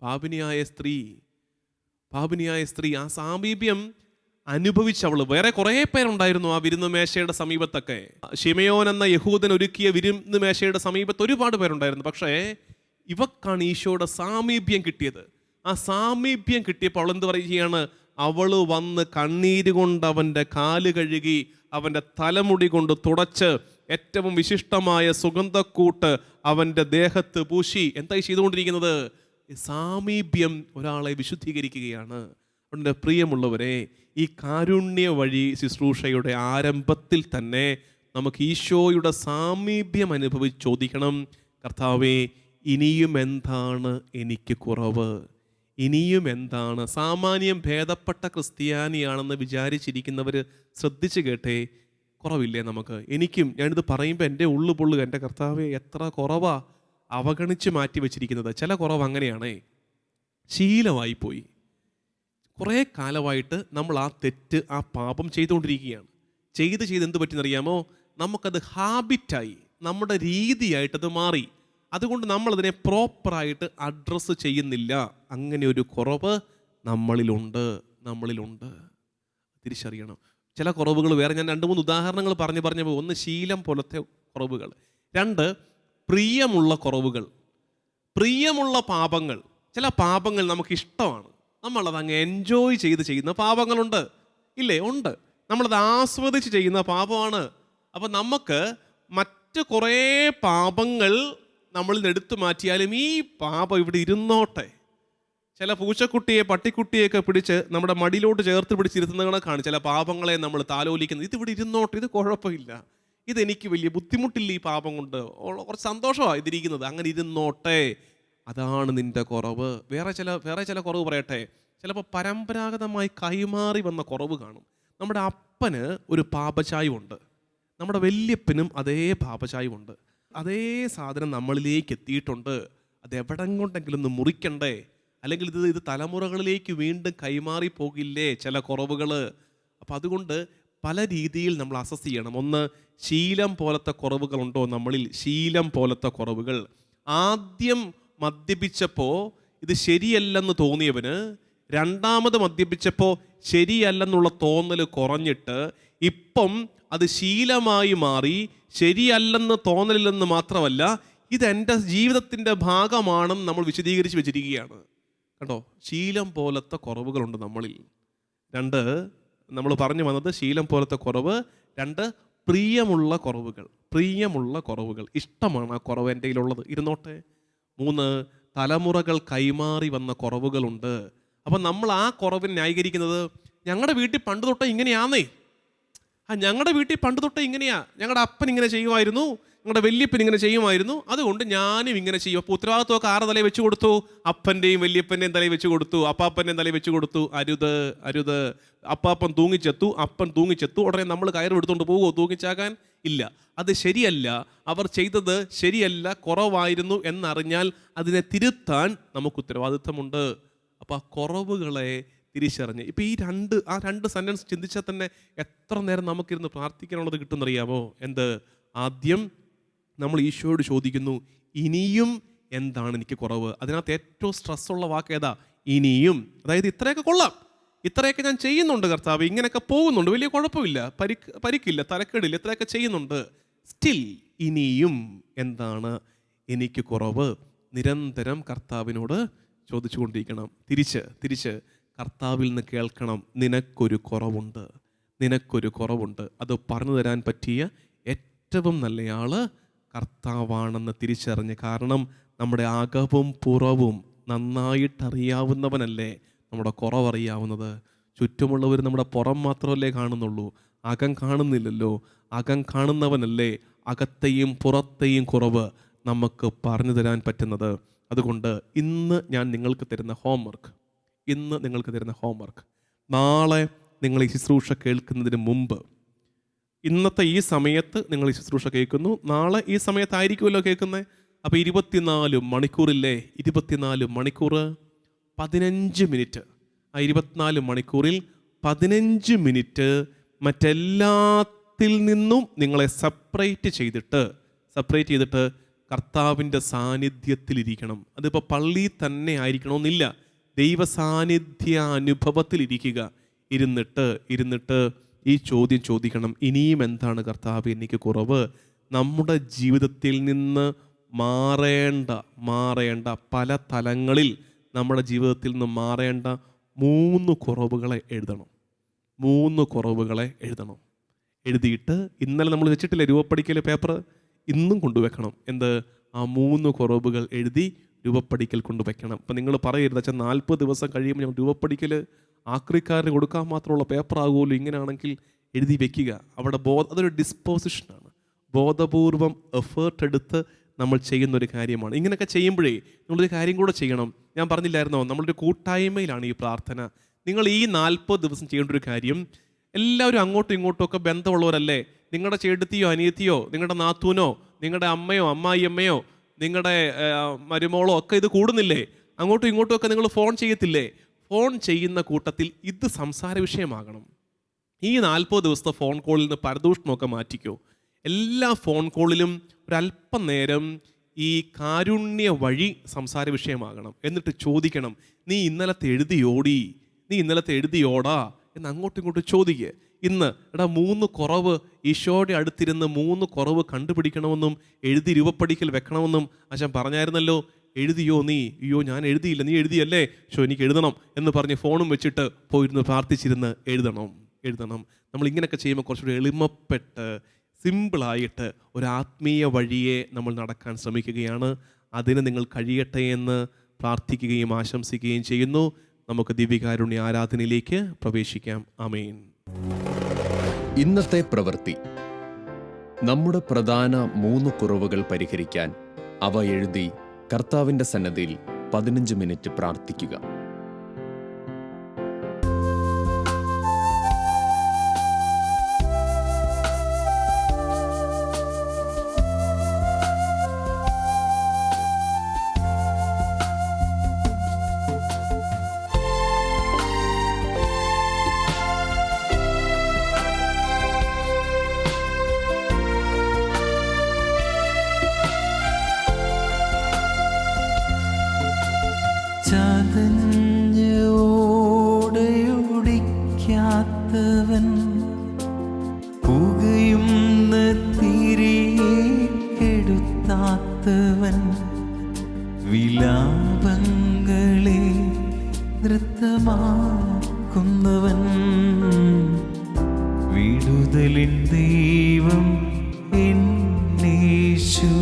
പാപിനിയായ സ്ത്രീ ആ സാമീപ്യം അനുഭവിച്ചവള്. വേറെ കുറേ പേരുണ്ടായിരുന്നു ആ വിരുന്ന് മേശയുടെ സമീപത്തൊക്കെ. ശിമയോൻ എന്ന യഹൂദൻ ഒരുക്കിയ വിരുന്ന് മേശയുടെ സമീപത്ത് ഒരുപാട് പേരുണ്ടായിരുന്നു. പക്ഷേ ഇവക്കാണ് ഈശോയുടെ സാമീപ്യം കിട്ടിയത്. ആ സാമീപ്യം കിട്ടിയപ്പോൾ അവൾ എന്ത് പറയുകയാണ്? അവള് വന്ന് കണ്ണീര് കൊണ്ട് അവൻ്റെ കാല് കഴുകി, അവൻ്റെ തലമുടി കൊണ്ട് തുടച്ച്, ഏറ്റവും വിശിഷ്ടമായ സുഗന്ധക്കൂട്ട് അവൻ്റെ ദേഹത്ത് പൂശി. എന്തായി ചെയ്തുകൊണ്ടിരിക്കുന്നത്? സാമീപ്യം ഒരാളെ വിശുദ്ധീകരിക്കുകയാണ്. അതുകൊണ്ട് പ്രിയമുള്ളവരെ, ഈ കാരുണ്യ വഴി ശുശ്രൂഷയുടെ ആരംഭത്തിൽ തന്നെ നമുക്ക് ഈശോയുടെ സാമീപ്യം അനുഭവിച്ച് ചോദിക്കണം, കർത്താവേ, ഇനിയും എന്താണ് എനിക്ക് കുറവ്? ഇനിയും എന്താണ്? സാമാന്യം ഭേദപ്പെട്ട ക്രിസ്ത്യാനിയാണെന്ന് വിചാരിച്ചിരിക്കുന്നവർ ശ്രദ്ധിച്ച് കേട്ടേ, കുറവില്ലേ നമുക്ക്? എനിക്കും ഞാനിത് പറയുമ്പോൾ എൻ്റെ ഉള്ളു പൊള്ളുക. എൻ്റെ കർത്താവേ, എത്ര കുറവാ അവഗണിച്ച് മാറ്റി വെച്ചിരിക്കുന്നത്. ചില കുറവ് അങ്ങനെയാണേ, ശീലമായിപ്പോയി. കുറേ കാലമായിട്ട് നമ്മൾ ആ തെറ്റ്, ആ പാപം ചെയ്തുകൊണ്ടിരിക്കുകയാണ്. ചെയ്ത് എന്ത് പറ്റിയെന്നറിയാമോ? നമുക്കത് ഹാബിറ്റായി, നമ്മുടെ രീതിയായിട്ടത് മാറി. അതുകൊണ്ട് നമ്മളതിനെ പ്രോപ്പറായിട്ട് അഡ്രസ്സ് ചെയ്യുന്നില്ല. അങ്ങനെ ഒരു കുറവ് നമ്മളിലുണ്ട്. തിരിച്ചറിയണം. ചില കുറവുകൾ വേറെ ഞാൻ 2-3 ഉദാഹരണങ്ങൾ പറഞ്ഞപ്പോൾ, 1 ശീലം പോലത്തെ കുറവുകൾ, 2 പ്രിയമുള്ള കുറവുകൾ, പ്രിയമുള്ള പാപങ്ങൾ. ചില പാപങ്ങൾ നമുക്കിഷ്ടമാണ്, നമ്മളത് അങ്ങ് എൻജോയ് ചെയ്ത് ചെയ്യുന്ന പാപങ്ങളുണ്ട്, ഇല്ലേ? ഉണ്ട്. നമ്മളത് ആസ്വദിച്ച് ചെയ്യുന്ന പാപമാണ്. അപ്പം നമുക്ക് മറ്റ് കുറേ പാപങ്ങൾ നമ്മളിൽ നിന്ന് എടുത്തു മാറ്റിയാലും ഈ പാപം ഇവിടെ ഇരുന്നോട്ടെ. ചില പൂച്ചക്കുട്ടിയെ, പട്ടിക്കുട്ടിയൊക്കെ പിടിച്ച് നമ്മുടെ മടിയിലോട്ട് ചേർത്ത് പിടിച്ചിരുത്തുന്ന കണക്കാണ് ചില പാപങ്ങളെ നമ്മൾ താലോലിക്കുന്നത്. ഇതിവിടെ ഇരുന്നോട്ടെ, ഇത് കുഴപ്പമില്ല, ഇതെനിക്ക് വലിയ ബുദ്ധിമുട്ടില്ല, ഈ പാപം കൊണ്ട് കുറച്ച് സന്തോഷമാണ് ഇതിരിക്കുന്നത്, അങ്ങനെ ഇരുന്നോട്ടെ. അതാണ് നിൻ്റെ കുറവ്. വേറെ ചില കുറവ് പറയട്ടെ. ചിലപ്പോൾ പരമ്പരാഗതമായി കൈമാറി വന്ന കുറവ് കാണും. നമ്മുടെ അപ്പന് ഒരു പാപചായ്വുണ്ട്, നമ്മുടെ വല്യപ്പനും അതേ പാപചായ്വുണ്ട്. അതേ സാധനം നമ്മളിലേക്ക് എത്തിയിട്ടുണ്ട്. അത് എവിടം കൊണ്ടെങ്കിലും ഒന്ന് മുറിക്കണ്ടേ? അല്ലെങ്കിൽ ഇത് തലമുറകളിലേക്ക് വീണ്ടും കൈമാറി പോകില്ലേ ചില കുറവുകൾ? അപ്പം അതുകൊണ്ട് പല രീതിയിൽ നമ്മൾ അസസ് ചെയ്യണം. 1, ശീലം പോലത്തെ കുറവുകളുണ്ടോ നമ്മളിൽ? ശീലം പോലത്തെ കുറവുകൾ. ആദ്യം മദ്യപിച്ചപ്പോൾ ഇത് ശരിയല്ലെന്ന് തോന്നിയവന് 2ാമത് മദ്യപിച്ചപ്പോൾ ശരിയല്ലെന്നുള്ള തോന്നൽ കുറഞ്ഞിട്ട് ഇപ്പം അത് ശീലമായി മാറി. ശരിയല്ലെന്ന് തോന്നലില്ലെന്ന് മാത്രമല്ല, ഇതെൻ്റെ ജീവിതത്തിൻ്റെ ഭാഗമാണെന്ന് നമ്മൾ വിശദീകരിച്ച് വെച്ചിരിക്കുകയാണ്. കേട്ടോ, ശീലം പോലത്തെ കുറവുകളുണ്ട് നമ്മളിൽ. 2, നമ്മൾ പറഞ്ഞു വന്നത് ശീലം പോലത്തെ കുറവ്. 2, പ്രിയമുള്ള കുറവുകൾ. ഇഷ്ടമാണ് ആ കുറവ് എൻ്റെ കയ്യിലുള്ളത്, ഇരുന്നോട്ടെ. 3, തലമുറകൾ കൈമാറി വന്ന കുറവുകളുണ്ട്. അപ്പം നമ്മൾ ആ കുറവിനെ ന്യായീകരിക്കുന്നത്, ഞങ്ങളുടെ വീട്ടിൽ പണ്ട് തൊട്ടേ ഇങ്ങനെയാന്നേ, ഞങ്ങളുടെ വീട്ടിൽ പണ്ട് തൊട്ടേ ഇങ്ങനെയാ, ഞങ്ങളുടെ അപ്പൻ ഇങ്ങനെ ചെയ്യുമായിരുന്നു, ഞങ്ങളുടെ വല്യപ്പൻ ഇങ്ങനെ ചെയ്യുമായിരുന്നു, അതുകൊണ്ട് ഞാനും ഇങ്ങനെ ചെയ്യും. അപ്പോൾ ഉത്തരവാദിത്വമൊക്കെ ആരുടെ തലയിൽ വെച്ച് കൊടുത്തു? അപ്പൻ്റെയും വല്യപ്പൻ്റെയും തലയിൽ വെച്ച് കൊടുത്തു, അപ്പാപ്പൻ്റെയും തലയിൽ വെച്ച് കൊടുത്തു. അരുത്, അരുത്. അപ്പാപ്പൻ തൂങ്ങിച്ചെത്തു, അപ്പൻ തൂങ്ങിച്ചെത്തു, ഉടനെ നമ്മൾ കയറ് എടുത്തുകൊണ്ട് പോകുമോ തൂങ്ങിച്ചാകാൻ? ഇല്ല. അത് ശരിയല്ല, അവർ ചെയ്തത് ശരിയല്ല, കുറവായിരുന്നു എന്നറിഞ്ഞാൽ അതിനെ തിരുത്താൻ നമുക്ക് ഉത്തരവാദിത്വമുണ്ട്. അപ്പോൾ ആ കുറവുകളെ തിരിച്ചറിഞ്ഞ് ഇപ്പോൾ ആ രണ്ട് സെൻറ്റൻസ് ചിന്തിച്ചാൽ തന്നെ എത്ര നേരം നമുക്കിരുന്ന് പ്രാർത്ഥിക്കാനുള്ളത് കിട്ടുമെന്നറിയാമോ? എന്ത്? ആദ്യം നമ്മൾ ഈശോയോട് ചോദിക്കുന്നു, ഇനിയും എന്താണ് എനിക്ക് കുറവ്? അതിനകത്ത് ഏറ്റവും സ്ട്രെസ്സുള്ള വാക്ക് ഏതാ? ഇനിയും. അതായത് ഇത്രയൊക്കെ കൊള്ളാം, ഇത്രയൊക്കെ ഞാൻ ചെയ്യുന്നുണ്ട് കർത്താവ്, ഇങ്ങനെയൊക്കെ പോകുന്നുണ്ട്, വലിയ കുഴപ്പമില്ല, പരിക്കില്ല, തലക്കേടില്ല, ഇത്രയൊക്കെ ചെയ്യുന്നുണ്ട്, സ്റ്റിൽ ഇനിയും എന്താണ് എനിക്ക് കുറവ്? നിരന്തരം കർത്താവിനോട് ചോദിച്ചുകൊണ്ടിരിക്കണം. തിരിച്ച് കർത്താവിൽ നിന്ന് കേൾക്കണം, നിനക്കൊരു കുറവുണ്ട്, നിനക്കൊരു കുറവുണ്ട്. അത് പറഞ്ഞു തരാൻ പറ്റിയ ഏറ്റവും നല്ലയാള് കർത്താവാണെന്ന് തിരിച്ചറിഞ്ഞ്. കാരണം നമ്മുടെ അകവും പുറവും നന്നായിട്ടറിയാവുന്നവനല്ലേ നമ്മുടെ കുറവറിയാവുന്നത്. ചുറ്റുമുള്ളവർ നമ്മുടെ പുറം മാത്രമല്ലേ കാണുന്നുള്ളൂ, അകം കാണുന്നില്ലല്ലോ. അകം കാണുന്നവനല്ലേ അകത്തെയും പുറത്തെയും കുറവ് നമുക്ക് പറഞ്ഞു തരാൻ പറ്റുന്നത്. അതുകൊണ്ട് ഇന്ന് ഞാൻ നിങ്ങൾക്ക് തരുന്ന ഹോംവർക്ക്, നാളെ നിങ്ങൾ ഈ ശുശ്രൂഷ കേൾക്കുന്നതിന് മുമ്പ്, ഇന്നത്തെ ഈ സമയത്ത് നിങ്ങൾ ഈ ശുശ്രൂഷ കേൾക്കുന്നു, നാളെ ഈ സമയത്തായിരിക്കുമല്ലോ കേൾക്കുന്നത്. അപ്പോൾ 24 മണിക്കൂറില്ലേ, 24 മണിക്കൂർ 15 മിനിറ്റ്. ആ 24 മണിക്കൂറിൽ 15 മിനിറ്റ് മറ്റെല്ലാത്തിൽ നിന്നും നിങ്ങളെ സെപ്പറേറ്റ് ചെയ്തിട്ട് കർത്താവിൻ്റെ സാന്നിധ്യത്തിലിരിക്കണം. അതിപ്പോൾ പള്ളി തന്നെ ആയിരിക്കണമെന്നില്ല, ദൈവ സാന്നിധ്യ അനുഭവത്തിലിരിക്കുക. ഇരുന്നിട്ട് ഈ ചോദ്യം ചോദിക്കണം, ഇനിയും എന്താണ് കർത്താവ് എനിക്ക് കുറവ്? നമ്മുടെ ജീവിതത്തിൽ നിന്ന് മാറേണ്ട പല തലങ്ങളിൽ നമ്മുടെ ജീവിതത്തിൽ നിന്ന് മാറേണ്ട 3 കുറവുകളെ എഴുതണം. 3 കുറവുകളെ എഴുതിയിട്ട് ഇന്നലെ നമ്മൾ വെച്ചിട്ടില്ല രൂപപ്പടിക്കൽ പേപ്പർ, ഇന്നും കൊണ്ടുവെക്കണം. എന്ത്? ആ 3 കുറവുകൾ എഴുതി രൂപപ്പടിക്കൽ കൊണ്ടുവയ്ക്കണം. അപ്പം നിങ്ങൾ പറയരുത് അച്ഛാ 40 ദിവസം കഴിയുമ്പോൾ ഞാൻ രൂപപ്പടിക്കൽ ആക്രിക്കാരന് കൊടുക്കാൻ മാത്രമുള്ള പേപ്പറാകുമല്ലോ, ഇങ്ങനെയാണെങ്കിൽ എഴുതി വെക്കുക. അവിടെ അതൊരു ഡിസ്പോസിഷനാണ്, ബോധപൂർവം എഫേർട്ട് എടുത്ത് നമ്മൾ ചെയ്യുന്നൊരു കാര്യമാണ്. ഇങ്ങനെയൊക്കെ ചെയ്യുമ്പോഴേ നമ്മളൊരു കാര്യം കൂടെ ചെയ്യണം. ഞാൻ പറഞ്ഞില്ലായിരുന്നോ, നമ്മളൊരു കൂട്ടായ്മയിലാണ് ഈ പ്രാർത്ഥന. നിങ്ങൾ ഈ 40 ദിവസം ചെയ്യേണ്ട ഒരു കാര്യം, എല്ലാവരും അങ്ങോട്ടും ഇങ്ങോട്ടും ഒക്കെ ബന്ധമുള്ളവരല്ലേ. നിങ്ങളുടെ ചേട്ടത്തിയോ അനിയത്തിയോ നിങ്ങളുടെ നാത്തൂനോ നിങ്ങളുടെ അമ്മയോ അമ്മായിയമ്മയോ നിങ്ങളുടെ മരുമോളോ ഒക്കെ ഇത് കൂടുന്നില്ലേ? അങ്ങോട്ടും ഇങ്ങോട്ടും ഒക്കെ നിങ്ങൾ ഫോൺ ചെയ്യത്തില്ലേ? ഫോൺ ചെയ്യുന്ന കൂട്ടത്തിൽ ഇത് സംസാര വിഷയമാകണം. ഈ 40 ദിവസത്തെ ഫോൺ കോളിൽ നിന്ന് പരദൂഷണമൊക്കെ മാറ്റിക്കോ. എല്ലാ ഫോൺ കോളിലും ഒരല്പം നേരം ഈ കാരുണ്യ വഴി സംസാര വിഷയമാകണം. എന്നിട്ട് ചോദിക്കണം, നീ ഇന്നലത്തെ എഴുതിയോടാ എന്ന് അങ്ങോട്ടും ഇങ്ങോട്ടും ചോദിക്കുക. ഇന്ന് 3 കുറവ് ഈശോയുടെ അടുത്തിരുന്ന് 3 കുറവ് കണ്ടുപിടിക്കണമെന്നും എഴുതി രൂപപ്പടിക്കൽ വെക്കണമെന്നും അച്ഛൻ പറഞ്ഞായിരുന്നല്ലോ. എഴുതിയോ നീ? അയ്യോ ഞാൻ എഴുതിയില്ല. നീ എഴുതിയല്ലേ? എനിക്ക് എഴുതണം എന്ന് പറഞ്ഞ് ഫോണും വെച്ചിട്ട് പോയിരുന്ന് പ്രാർത്ഥിച്ചിരുന്ന് എഴുതണം. നമ്മൾ ഇങ്ങനെയൊക്കെ ചെയ്യുമ്പോൾ കുറച്ചുകൂടി എളിമപ്പെട്ട് സിമ്പിളായിട്ട് ഒരു ആത്മീയ വഴിയെ നമ്മൾ നടക്കാൻ ശ്രമിക്കുകയാണ്. അതിന് നിങ്ങൾ കഴിയട്ടെ എന്ന് പ്രാർത്ഥിക്കുകയും ആശംസിക്കുകയും ചെയ്യുന്നു. നമുക്ക് ദിവ്യകാരുണ്യ ആരാധനയിലേക്ക് പ്രവേശിക്കാം. ആമേൻ. ഇന്നത്തെ പ്രവൃത്തി. നമ്മുടെ പ്രധാന 3 കുറവുകൾ പരിഹരിക്കാൻ അവ എഴുതി കർത്താവിൻ്റെ സന്നദ്ധിയിൽ 15 മിനിറ്റ് പ്രാർത്ഥിക്കുക. ചതഞ്ഞോടയൊടിക്കാത്തവൻ, പുകയും തിരികെടുത്താത്തവൻ, വിലാപങ്ങളെ നൃത്തമാക്കുന്നവൻ, വിടുതലിൻ ദൈവം എന്നേശു.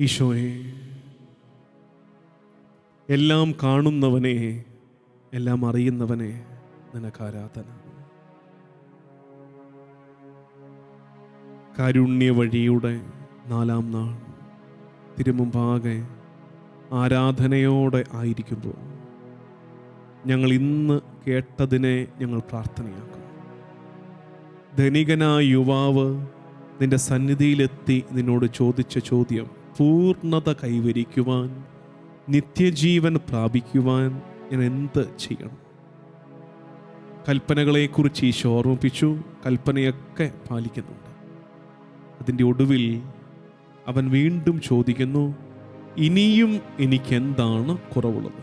ഈശോയെ, എല്ലാം കാണുന്നവനെ, എല്ലാം അറിയുന്നവനെ, നിനക്ക് ആരാധന. കാരുണ്യ വഴിയുടെ 4-ാം നാൾ തിരുമുമ്പാകെ ആരാധനയോടെ ആയിരിക്കുമ്പോൾ ഞങ്ങൾ ഇന്ന് കേട്ടതിനെ ഞങ്ങൾ പ്രാർത്ഥനയാക്കും. ധനികനായ യുവാവ് നിന്റെ സന്നിധിയിലെത്തി നിന്നോട് ചോദിച്ച ചോദ്യം, പൂർണ്ണത കൈവരിക്കുവാൻ, നിത്യജീവൻ പ്രാപിക്കുവാൻ ഞാൻ എന്ത് ചെയ്യണം? കൽപ്പനകളെക്കുറിച്ച് ഈശോ ഓർമ്മിപ്പിച്ചു. കൽപ്പനയൊക്കെ പാലിക്കുന്നുണ്ട്. അതിൻ്റെ ഒടുവിൽ അവൻ വീണ്ടും ചോദിക്കുന്നു, ഇനിയും എനിക്കെന്താണ് കുറവുള്ളത്?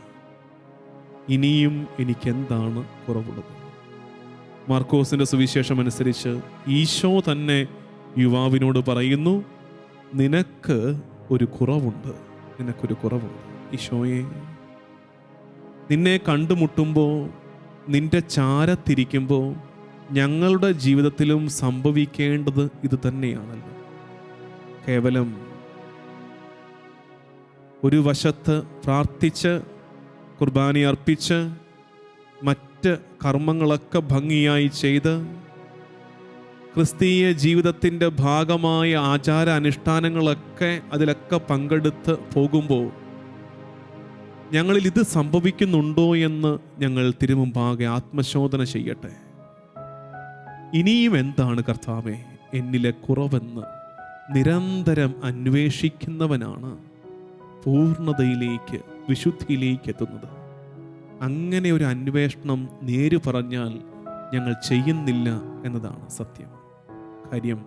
ഇനിയും എനിക്കെന്താണ് കുറവുള്ളത്? മാർക്കോസിൻ്റെ സുവിശേഷം അനുസരിച്ച് ഈശോ തന്നെ യുവാവിനോട് പറയുന്നു, നിനക്ക് ഒരു കുറവുണ്ട്, നിനക്കൊരു കുറവുണ്ട്. ഈശോയെ, നിന്നെ കണ്ടുമുട്ടുമ്പോൾ, നിന്റെ ചാരത്തിരിക്കുമ്പോൾ ഞങ്ങളുടെ ജീവിതത്തിലും സംഭവിക്കേണ്ടത് ഇത് തന്നെയാണല്ലോ. കേവലം ഒരു വശത്ത് പ്രാർത്ഥിച്ച് കുർബാന അർപ്പിച്ച് മറ്റ് കർമ്മങ്ങളൊക്കെ ഭംഗിയായി ചെയ്ത് ക്രിസ്തീയ ജീവിതത്തിൻ്റെ ഭാഗമായ ആചാര അനുഷ്ഠാനങ്ങളൊക്കെ അതിലൊക്കെ പങ്കെടുത്ത് പോകുമ്പോൾ ഞങ്ങളിൽ ഇത് സംഭവിക്കുന്നുണ്ടോ എന്ന് ഞങ്ങൾ തിരുമുമ്പാകെ ആത്മശോധന ചെയ്യട്ടെ. ഇനിയും എന്താണ് കർത്താവേ എന്നിലെ കുറവെന്ന് നിരന്തരം അന്വേഷിക്കുന്നവനാണ് പൂർണ്ണതയിലേക്ക്, വിശുദ്ധിയിലേക്ക് എത്തുന്നത്. അങ്ങനെ ഒരു അന്വേഷണം നേര് പറഞ്ഞാൽ ഞങ്ങൾ ചെയ്യുന്നില്ല എന്നതാണ് സത്യം. കാര്യം,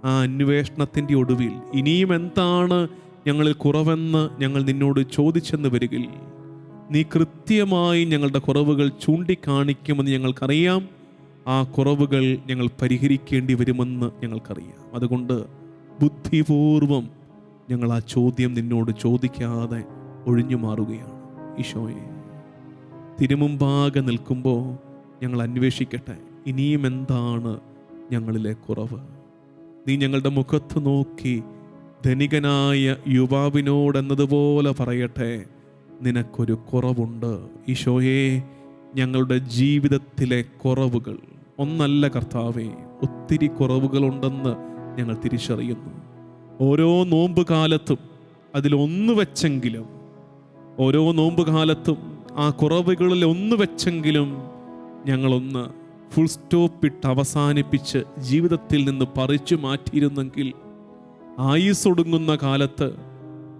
ആ അന്വേഷണത്തിൻ്റെ ഒടുവിൽ ഇനിയും എന്താണ് ഞങ്ങളിൽ കുറവെന്ന് ഞങ്ങൾ നിന്നോട് ചോദിച്ചെന്ന് വരികിൽ നീ കൃത്യമായി ഞങ്ങളുടെ കുറവുകൾ ചൂണ്ടിക്കാണിക്കുമെന്ന് ഞങ്ങൾക്കറിയാം. ആ കുറവുകൾ ഞങ്ങൾ പരിഹരിക്കേണ്ടി വരുമെന്ന് ഞങ്ങൾക്കറിയാം. അതുകൊണ്ട് ബുദ്ധിപൂർവം ഞങ്ങൾ ആ ചോദ്യം നിന്നോട് ചോദിക്കാതെ ഒഴിഞ്ഞു മാറുകയാണ്. ഈശോയെ, തിരുമുമ്പാകെ നിൽക്കുമ്പോൾ ഞങ്ങൾ അന്വേഷിക്കട്ടെ, ഇനിയും എന്താണ് ഞങ്ങളിലെ കുറവ്? നീ ഞങ്ങളുടെ മുഖത്ത് നോക്കി ധനികനായ യുവാവിനോടെന്നതുപോലെ പറയട്ടെ, നിനക്കൊരു കുറവുണ്ട്. ഈശോയെ, ഞങ്ങളുടെ ജീവിതത്തിലെ കുറവുകൾ ഒന്നല്ല കർത്താവേ, ഒത്തിരി കുറവുകളുണ്ടെന്ന് ഞങ്ങൾ തിരിച്ചറിയുന്നു. ഓരോ നോമ്പ് കാലത്തും അതിലൊന്ന് വെച്ചെങ്കിലും, ഓരോ നോമ്പ് കാലത്തും ആ കുറവുകളിൽ ഒന്ന് വെച്ചെങ്കിലും ഞങ്ങളൊന്ന് ഫുൾ സ്റ്റോപ്പിട്ട് അവസാനിപ്പിച്ച് ജീവിതത്തിൽ നിന്ന് പറിച്ചു മാറ്റിയിരുന്നെങ്കിൽ ആയുസ്സൊടുങ്ങുന്ന കാലത്ത്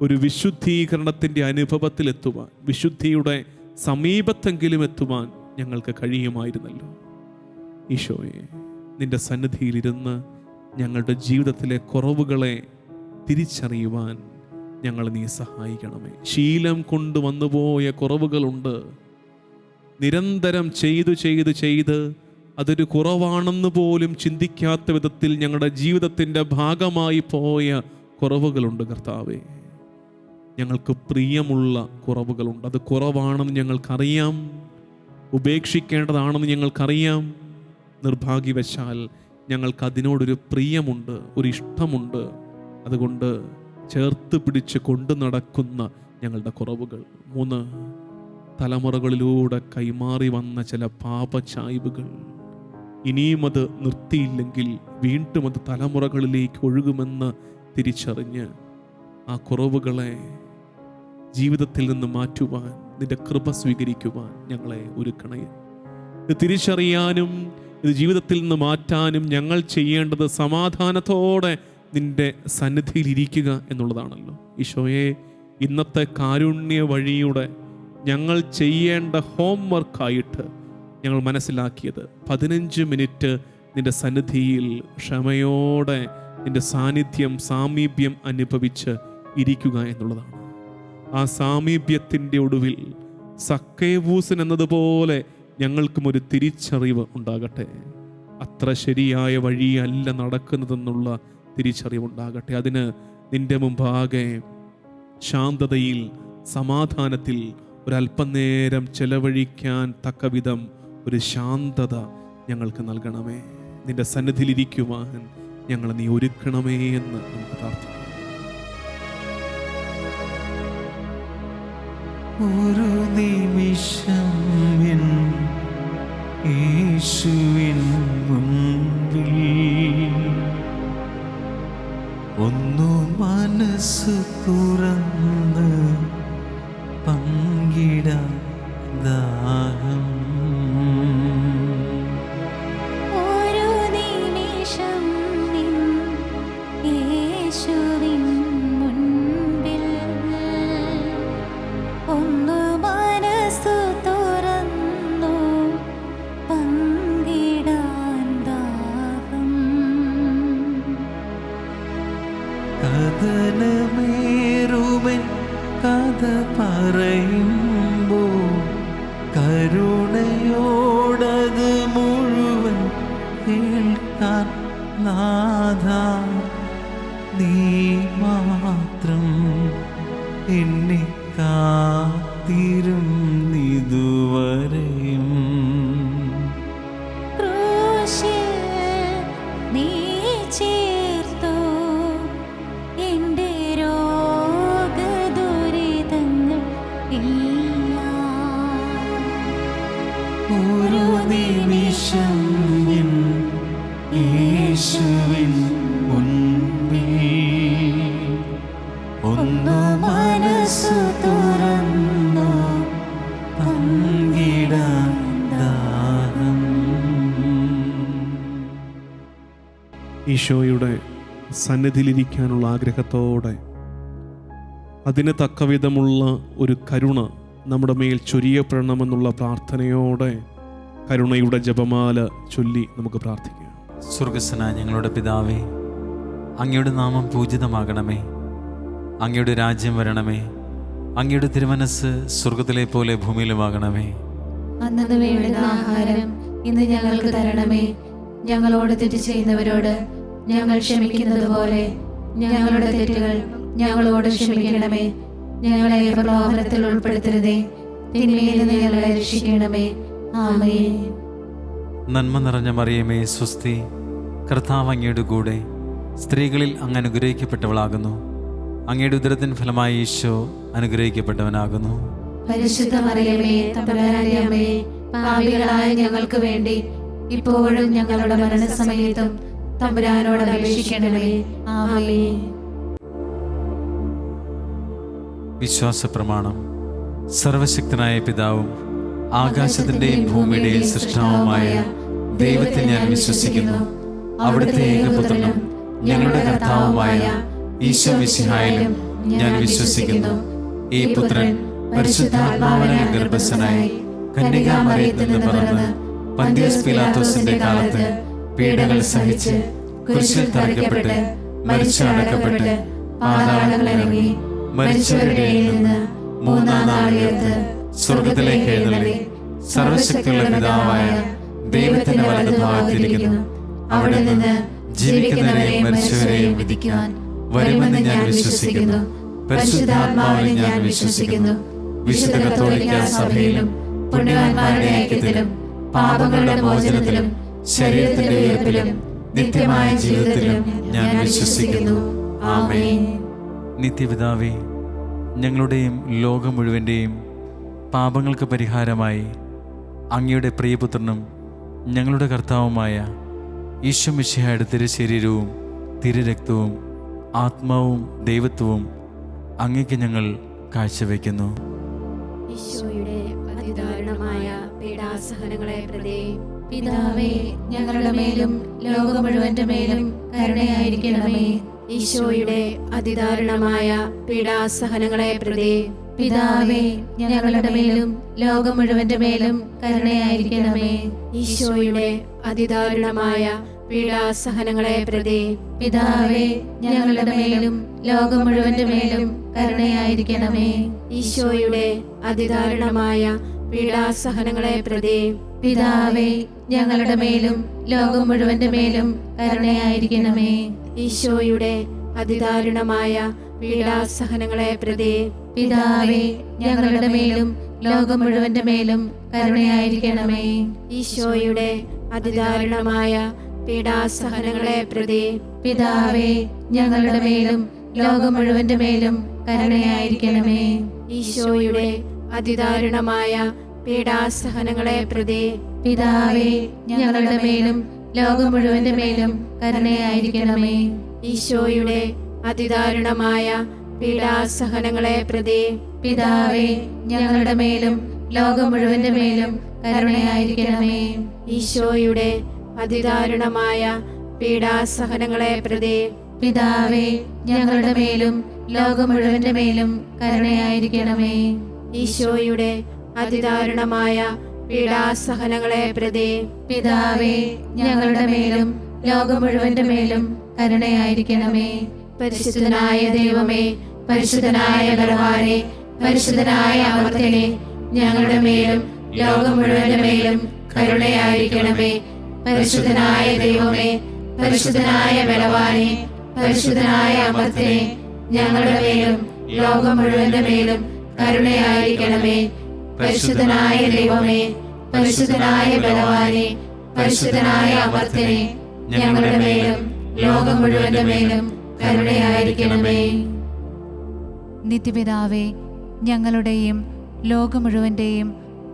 ഒരു വിശുദ്ധീകരണത്തിൻ്റെ അനുഭവത്തിലെത്തുവാൻ, വിശുദ്ധിയുടെ സമീപത്തെങ്കിലും എത്തുവാൻ ഞങ്ങൾക്ക് കഴിയുമായിരുന്നല്ലോ. ഈശോയെ, നിന്റെ സന്നിധിയിലിരുന്ന് ഞങ്ങളുടെ ജീവിതത്തിലെ കുറവുകളെ തിരിച്ചറിയുവാൻ ഞങ്ങൾ നീ സഹായിക്കണമേ. ശീലം കൊണ്ട് വന്നുപോയ കുറവുകളുണ്ട്. നിരന്തരം ചെയ്ത് അതൊരു കുറവാണെന്ന് പോലും ചിന്തിക്കാത്ത വിധത്തിൽ ഞങ്ങളുടെ ജീവിതത്തിൻ്റെ ഭാഗമായി പോയ കുറവുകളുണ്ട് കർത്താവേ. ഞങ്ങൾക്ക് പ്രിയമുള്ള കുറവുകളുണ്ട്. അത് കുറവാണെന്ന് ഞങ്ങൾക്കറിയാം, ഉപേക്ഷിക്കേണ്ടതാണെന്ന് ഞങ്ങൾക്കറിയാം. നിർഭാഗ്യവശാൽ ഞങ്ങൾക്ക് അതിനോടൊരു പ്രിയമുണ്ട്, ഒരു ഇഷ്ടമുണ്ട്. അതുകൊണ്ട് ചേർത്ത് പിടിച്ച് കൊണ്ടു നടക്കുന്ന ഞങ്ങളുടെ കുറവുകൾ. 3, തലമുറകളിലൂടെ കൈമാറി വന്ന ചില പാപചായ്വുകൾ. ഇനിയും അത് നിർത്തിയില്ലെങ്കിൽ വീണ്ടും അത് തലമുറകളിലേക്ക് ഒഴുകുമെന്ന് തിരിച്ചറിഞ്ഞ് ആ കുറവുകളെ ജീവിതത്തിൽ നിന്ന് മാറ്റുവാൻ, നിന്റെ കൃപ സ്വീകരിക്കുവാൻ ഞങ്ങളെ ഒരുക്കണേ. ഇത് തിരിച്ചറിയാനും ഇത് ജീവിതത്തിൽ നിന്ന് മാറ്റാനും ഞങ്ങൾ ചെയ്യേണ്ടത് സമാധാനത്തോടെ നിന്റെ സന്നിധിയിൽ ഇരിക്കുക എന്നുള്ളതാണല്ലോ. ഈശോയെ, ഇന്നത്തെ കാരുണ്യ വഴിയുടെ ഞങ്ങൾ ചെയ്യേണ്ട ഹോംവർക്കായിട്ട് ഞങ്ങൾ മനസ്സിലാക്കിയത് 15 മിനിറ്റ് നിന്റെ സന്നിധിയിൽ ക്ഷമയോടെ നിന്റെ സാന്നിധ്യം, സാമീപ്യം അനുഭവിച്ച് ഇരിക്കുക എന്നുള്ളതാണ്. ആ സാമീപ്യത്തിൻ്റെ ഒടുവിൽ സക്കേവൂസൻ എന്നതുപോലെ ഞങ്ങൾക്കും ഒരു തിരിച്ചറിവ് ഉണ്ടാകട്ടെ. അത്ര ശരിയായ വഴിയല്ല നടക്കുന്നതെന്നുള്ള തിരിച്ചറിവുണ്ടാകട്ടെ. അതിന് നിന്റെ മുമ്പാകെ ശാന്തതയിൽ, സമാധാനത്തിൽ ഒരല്പനേരം ചെലവഴിക്കാൻ തക്കവിധം ഒരു ശാന്തത ഞങ്ങൾക്ക് നൽകണമേ. നിന്റെ സന്നിധിയിലിരിക്കുവാൻ ഞങ്ങളെ നീ ഒരുക്കണമേ എന്ന് നമുക്ക് പ്രാർത്ഥിക്കാം. ഒരു നിമിഷം എൻ യേശുവിൻ മുൻപിൽ ഒന്നു മനസ്സ് തുറന്ന് പങ്കിടാൻ ദാഹം. ഒരു നിമിഷം നിൻ യേശുവിൻ മുൻപിൽ ഒന്നു മനസ്സു തുറന്നു പങ്കിടാൻ ദാഹം. കഥനമേറുമെൻ കഥ പറയുമ്പോ കരുണയോടത് മുഴുവൻ കേൾക്കാൻ നാഥ നീ മാത്രം എന്നെ കാത്തിരുന്നിതുവരെയും. ക്രൂശിൽ നീ ചേർത്തു എൻ്റെ രോഗദുരിതങ്ങൾ എല്ലാം. ഒരു നിമിഷം എൻ യേശുവിൻ മുൻപിൽ ഒന്നു മനസ്സു തുറന്നു പങ്കിടാൻ ദാഹം. ഈശോയുടെ സന്നിധിയിലിരിക്കാനുള്ള ആഗ്രഹത്തോടെ അതിന് തക്കവിധമുള്ള ഒരു കരുണ നമ്മുടെ മേൽ ചൊരിയപ്പെടണമെന്നുള്ള പ്രാർത്ഥനയോടെ കരുണയുടെ ജപമാല ചൊല്ലി നമുക്ക് പ്രാർത്ഥിക്കാം. സ്വർഗസ്വനായ ഞങ്ങളുടെ പിതാവേ, അങ്ങയുടെ നാമം പൂജിതമാകണമേ. അങ്ങയുടെ രാജ്യം വരണമേ. അങ്ങയുടെ തിരുമനസ് സ്വർഗത്തിലെ പോലെ ഭൂമിയിലുമാകണമേ. അന്നു വേണ്ടുന്ന ആഹാരം ഇന്ന് ഞങ്ങൾക്ക് തരണമേ. ഞങ്ങളോട് തെറ്റ് ചെയ്യുന്നവരോട് ഞങ്ങൾ ക്ഷമിക്കുന്നത് പോലെ ഞങ്ങളുടെ തെറ്റുകൾ ഞങ്ങളോട് ക്ഷമിക്കണമേ. ഞങ്ങളെ പ്രലോഭനത്തിൽ ഉൾപ്പെടുത്തരുതേ, തിന്മയിൽ നിന്ന് ഞങ്ങളെ രക്ഷിക്കണമേ. ആമേൻ. നന്മ നിറഞ്ഞ മറിയമേ, സ്വസ്തി, കർത്താവ് അങ്ങയുടെ കൂടെ, സ്ത്രീകളിൽ അങ്ങ് അനുഗ്രഹിക്കപ്പെട്ടവളാകുന്നു. അങ്ങയുടെ ഉദരത്തിൻ ഫലമായി ഈശോ അനുഗ്രഹിക്കപ്പെട്ടവനാകുന്നു. പരിശുദ്ധ മറിയമേ, തമ്പുരാന്റെ അമ്മേ, പാപികളായ ഞങ്ങൾക്ക് വേണ്ടി ഇപ്പോഴും ഞങ്ങളുടെ മരണസമയത്തും തമ്പുരാനോട് അപേക്ഷിക്കണമേ. ആമേൻ. വിശ്വാസ പ്രമാണം. സർവശക്തനായ പിതാവും ആകാശത്തിന്റെയും ഭൂമിയുടെയും സൃഷ്ടാവുമായ ദൈവത്തെ ഞാൻ വിശ്വസിക്കുന്നു. അവിടുത്തെ ഏകപുത്രനും ഞങ്ങളുടെ കർത്താവുമായ ഈശോ മിശിഹായിലും ഞാൻ വിശ്വസിക്കുന്നു. ഈ പുത്രൻ പരിശുദ്ധാത്മാവിനാൽ ഗർഭസ്ഥനായി കന്യകാമറിയത്തിൽ നിന്ന് പിറന്ന് പന്തിയോസ് പീലാത്തോസിന്റെ കാലത്ത് പീഡകൾ സഹിച്ച് കുരിശിൽ തറയ്ക്കപ്പെട്ട് മരിച്ചടക്കപ്പെട്ട് പാതാളങ്ങളിറങ്ങി മരിച്ചവരുടെ ഇടയിൽ നിന്ന് മൂന്നാം നാൾ ഉയർത്ത് സ്വർഗത്തിലേക്ക് എഴുന്നള്ളി സർവശക്തിയുള്ള പിതാവായ ദൈവത്തിന്റെ വലതുഭാഗത്തിരിക്കുന്നു. അവിടെ നിന്ന് ജീവിക്കുന്നവരെയും മരിച്ചവരെയും വിധിക്കാൻ വരുമെന്ന് ഞാൻ വിശ്വസിക്കുന്നു. പരിശുദ്ധാത്മാവിനെ ഞാൻ വിശ്വസിക്കുന്നു. വിശുദ്ധ കത്തോലിക്ക സഭയിലും പുണ്യവാന്മാരുടെ ഐക്യത്തിലും പാപങ്ങളുടെ മോചനത്തിലും ശരീരത്തിന്റെ ഉയർപ്പിലും നിത്യമായ ജീവിതത്തിലും ഞാൻ വിശ്വസിക്കുന്നു. ആമേൻ. നിത്യപിതാവേ, ഞങ്ങളുടെയും ലോകം മുഴുവൻ്റെയും പാപങ്ങൾക്ക് പരിഹാരമായി അങ്ങയുടെ പ്രിയപുത്രനും ഞങ്ങളുടെ കർത്താവുമായ ഈശോ മിശിഹായുടെ തിരുശരീരവും തിരുരക്തവും ആത്മാവും ദൈവത്വവും അങ്ങയ്ക്ക് ഞങ്ങൾ കാഴ്ചവെക്കുന്നു. ഈശോയുടെ അതിദാരുണമായ പീഡാസഹനങ്ങളെ പ്രതി പിതാവേ, ഞങ്ങളുടെ മേലും ലോകം മുഴുവന്റെ മേലും കരുണയായിരിക്കണമേ. ഈശോയുടെ അതിദാരുണമായ പീഡാസഹനങ്ങളെ പ്രതി പിതാവേ, ഞങ്ങളുടെ മേലും ലോകം മുഴുവന്റെ മേലും കരുണയായിരിക്കണമേ. ഈശോയുടെ അതിദാരുണമായ പീഡാസഹനങ്ങളെ പ്രതി പിതാവേ, ഞങ്ങളുടെ മേലും ലോകം മുഴുവന്റെ മേലും കരുണയായിരിക്കണമേ. ഈശോയുടെ അതിദാരുണമായ പീഡാസഹനങ്ങളെ പ്രതി പിതാവേ, ഞങ്ങളുടെ മേലും ലോകം മുഴുവന്റെ മേലും കരുണയായിരിക്കണമേ. ഈശോയുടെ അതിദാരുണമായ പീഡാസഹനങ്ങളെ പ്രതി പിതാവേ, ഞങ്ങളുടെ മേലും ലോകം മുഴുവന്റെ മേലും കരുണയായിരിക്കണമേ. ഈശോയുടെ അതിദാരുണമായ പീഡാസഹനങ്ങളെ പ്രതി പിതാവേ, ഞങ്ങളുടെ മേലും ലോകം മുഴുവന്റെ മേലും കരുണയായിരിക്കണമേ. ഈശോയുടെ അതിദാരുണമായ പീഡാസഹനങ്ങളെ പ്രതി പിതാവേ, ഞങ്ങളുടെ മേലും ലോകം മുഴുവന്റെ മേലും കരുണയായിരിക്കണമേ. ഈശോയുടെ അതിദാരുണമായ പീഡാസഹനങ്ങളെ പ്രതി പിതാവേ, ഞങ്ങളുടെ മേലും ലോകം മുഴുവന്റെ മേലും കരുണയായിരിക്കണമേ. ഈശോയുടെ അതിദാരുണമായ പീഡാസഹനങ്ങളെ പ്രതി പിതാവേ, ഞങ്ങളുടെ മേലും ലോകം മുഴുവന്റെ മേലും കരുണയായിരിക്കണമേ. ഈശോയുടെ അതിദാരുണമായ പീഡാസഹനങ്ങളെ പ്രതി പിതാവേ, ഞങ്ങളുടെ മേലും ലോകം മുഴുവന്റെ മേലും കരുണയായിരിക്കണമേ. പരിശുദ്ധനായ ദൈവമേ, പരിശുദ്ധനായ ബലവാനെ, പരിശുദ്ധനായ അമർത്യനെ, ഞങ്ങളുടെ മേലും ലോകം മുഴുവന്റെ മേലും കരുണയായിരിക്കണമേ. പരിശുദ്ധനായ ദൈവമേ, പരിശുദ്ധനായ ബലവാനെ, പരിശുദ്ധനായ അമർത്യനെ, ഞങ്ങളുടെ മേലും ലോകം മുഴുവന്റെ മേലും കരുണയായിരിക്കണമേ. പരിശുദ്ധനായ ദൈവമേ, പരിശുദ്ധനായ ബലവാനെ, പരിശുദ്ധനായ അമർത്യനെ, ഞങ്ങളുടെ മേലും ലോകം മുഴുവന്റെ മേലും കരുണയായിരിക്കണമേ. നിത്യപിതാവേ, ഞങ്ങളുടെയും ലോകം മുഴുവൻ്റെയും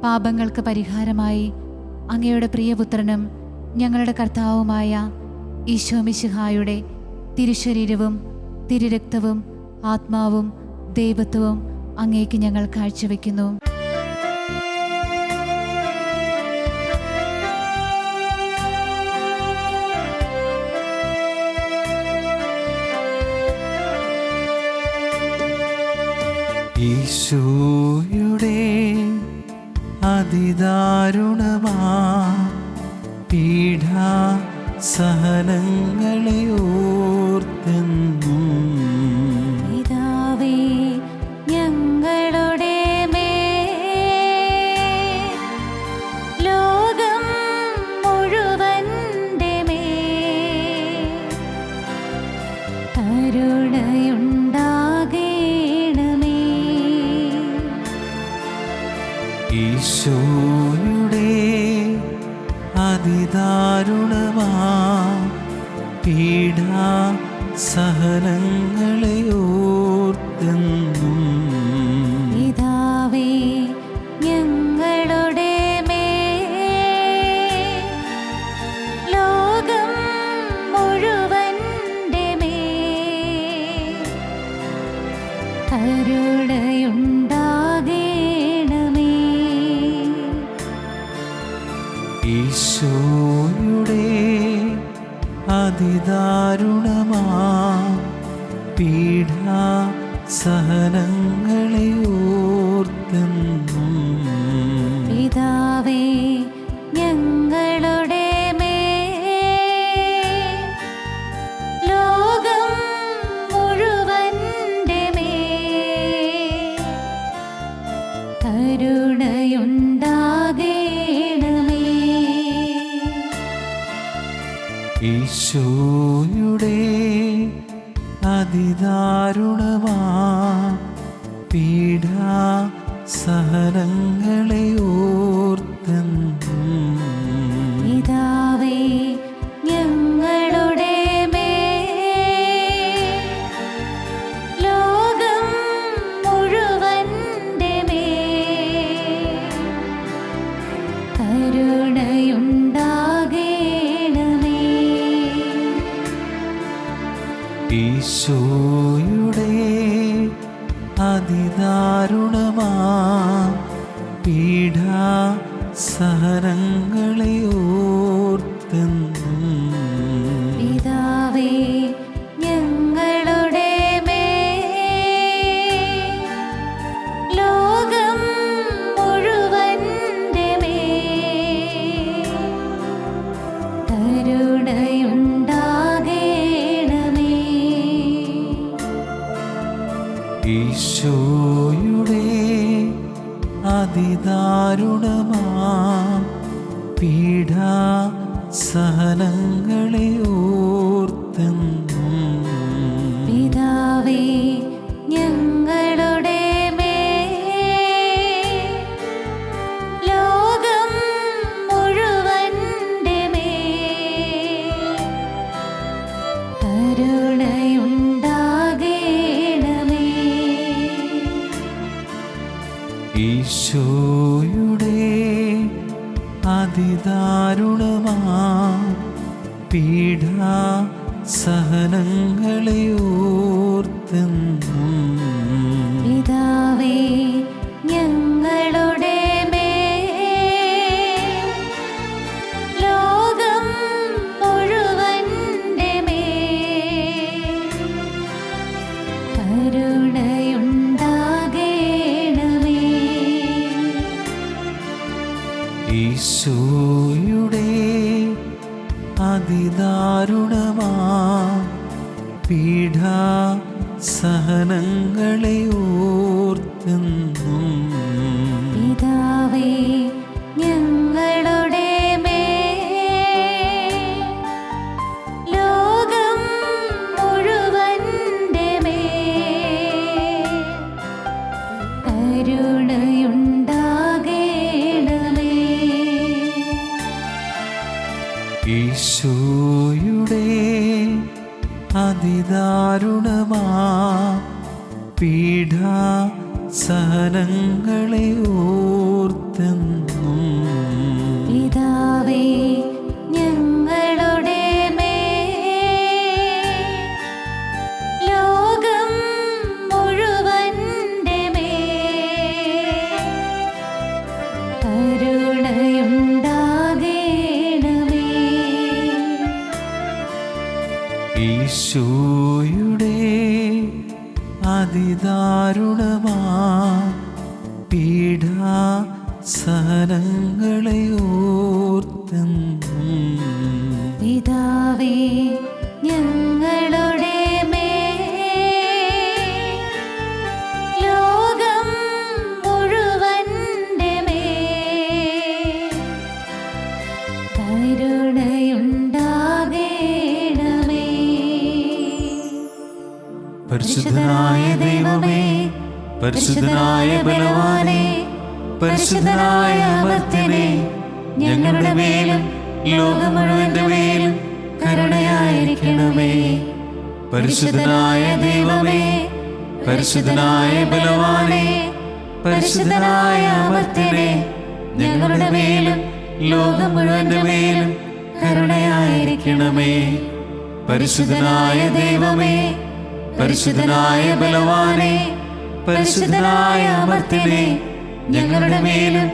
പാപങ്ങൾക്ക് പരിഹാരമായി അങ്ങയുടെ പ്രിയപുത്രനും ഞങ്ങളുടെ കർത്താവുമായ ഈശോ മിശിഹായുടെ തിരുശരീരവും തിരുരക്തവും ആത്മാവും ദൈവത്വവും അങ്ങേക്ക് ഞങ്ങൾ കാഴ്ചവെക്കുന്നു. ഈശോയുടെ അതിദാരുണമാ പീഡാ സഹനങ്ങളെ ഓർത്തെന്നും പിതാവേ, ഞങ്ങളുടെ മേൽ ലോകം മുഴുവൻ്റെ മേൽ കരുണയുണ്ടാകേണമേ. ഈശോയുടെ അതിദാരുണമാ പീഡാ സഹനങ്ങളെ ഓർത്തെന്നും പിതാവേ, ഞങ്ങളുടെ മേൽ ലോകം മുഴുവൻ്റെ മേൽ കരുണയുണ്ടാകേണമേ. ഈശോയുടെ അതിദാരുണമാ പീഡാ സഹനങ്ങളെ ഓർത്തെന്നും പിതാവേ, ഞങ്ങളുടെ മേൽ ലോകം മുഴുവൻ്റെ മേൽ കരുണയുണ്ടാകേണമേ. ഈശോയുടെ അതിദാരുണമാ പീഡാ സഹനങ്ങളെ ഓർത്തെന്നും പിതാവേ, ഞങ്ങളുടെ മേൽ ലോകം മുഴുവൻ്റെ മേൽ കരുണയുണ്ടാകേണമേ. ഈശോയുടെ അതിദാരുണമാ പീഡാ സഹനങ്ങളെ ഓർത്തെന്നും പിതാവേ, ഞങ്ങളുടെ മേൽ ലോകം മുഴുവൻ്റെ മേൽ കരുണയുണ്ടാകേണമേ. ഈശോയുടെ അതിദാരുണമാ പീഡാ സഹനങ്ങളെ ഓർത്തെന്നും പിതാവേ, ഞങ്ങളുടെ മേൽ ലോകം മുഴുവൻ്റെ മേൽ കരുണയുണ്ടാകേണമേ. ഈശോയുടെ അതിദാരുണമാ പീഡാ സഹനങ്ങളെ ഓർത്തെന്നും പിതാവേ ഞങ്ങളുടെ മേൽ ലോകം മുഴുവന്റെ മേൽ കരുണയുണ്ടാകേണമേ. ഈശോയുടെ അതിദാരുണമാ പീഡാ സഹനങ്ങളെ ഓർത്തെന്നും പിതാവേ ഞങ്ങളുടെ മേൽ ലോകം മുഴുവന്റെ മേൽ കരുണയുണ്ടാകേണമേ. ഈശോയുടെ അതിദാരുണമാ പീഡാ സഹനങ്ങളെ ഓർത്തെന്നും പിതാവേ ഞങ്ങളുടെ മേൽ ലോകം മുഴുവന്റെ മേൽ കരുണയുണ്ടാകേണമേ. ഈശോയുടെ അതിദാരുണമാ പീഡാ സഹനങ്ങളെ ഓർത്തെന്നും പിതാവേ ഞങ്ങളുടെ മേൽ ലോകം മുഴുവന്റെ മേൽ കരുണയുണ്ടാകേണമേ. പരിശുദ്ധനായ ദൈവമേ, പരിശുദ്ധനായ ബലവാനേ, പരിശുദ്ധനായ അമർത്യനേ, ഞങ്ങളുടെ മേലും ലോകം മുഴുവന്റെ മേലും കരുണയായിരിക്കണമേ. പരിശുദ്ധനായ ദൈവമേ, പരിശുദ്ധനായ ബലവാനേ, പരിശുദ്ധനായ അമർത്യനേ, ഞങ്ങളുടെ മേലും ലോകം മുഴുവന്റെ മേലും കരുണയായിരിക്കണമേ. പരിശുദ്ധനായ ദൈവമേ, പരിശുദ്ധനായ ബലവാനേ, പരിശുദ്ധനായ അമർത്യനേ, ഞങ്ങളുടെ മേലും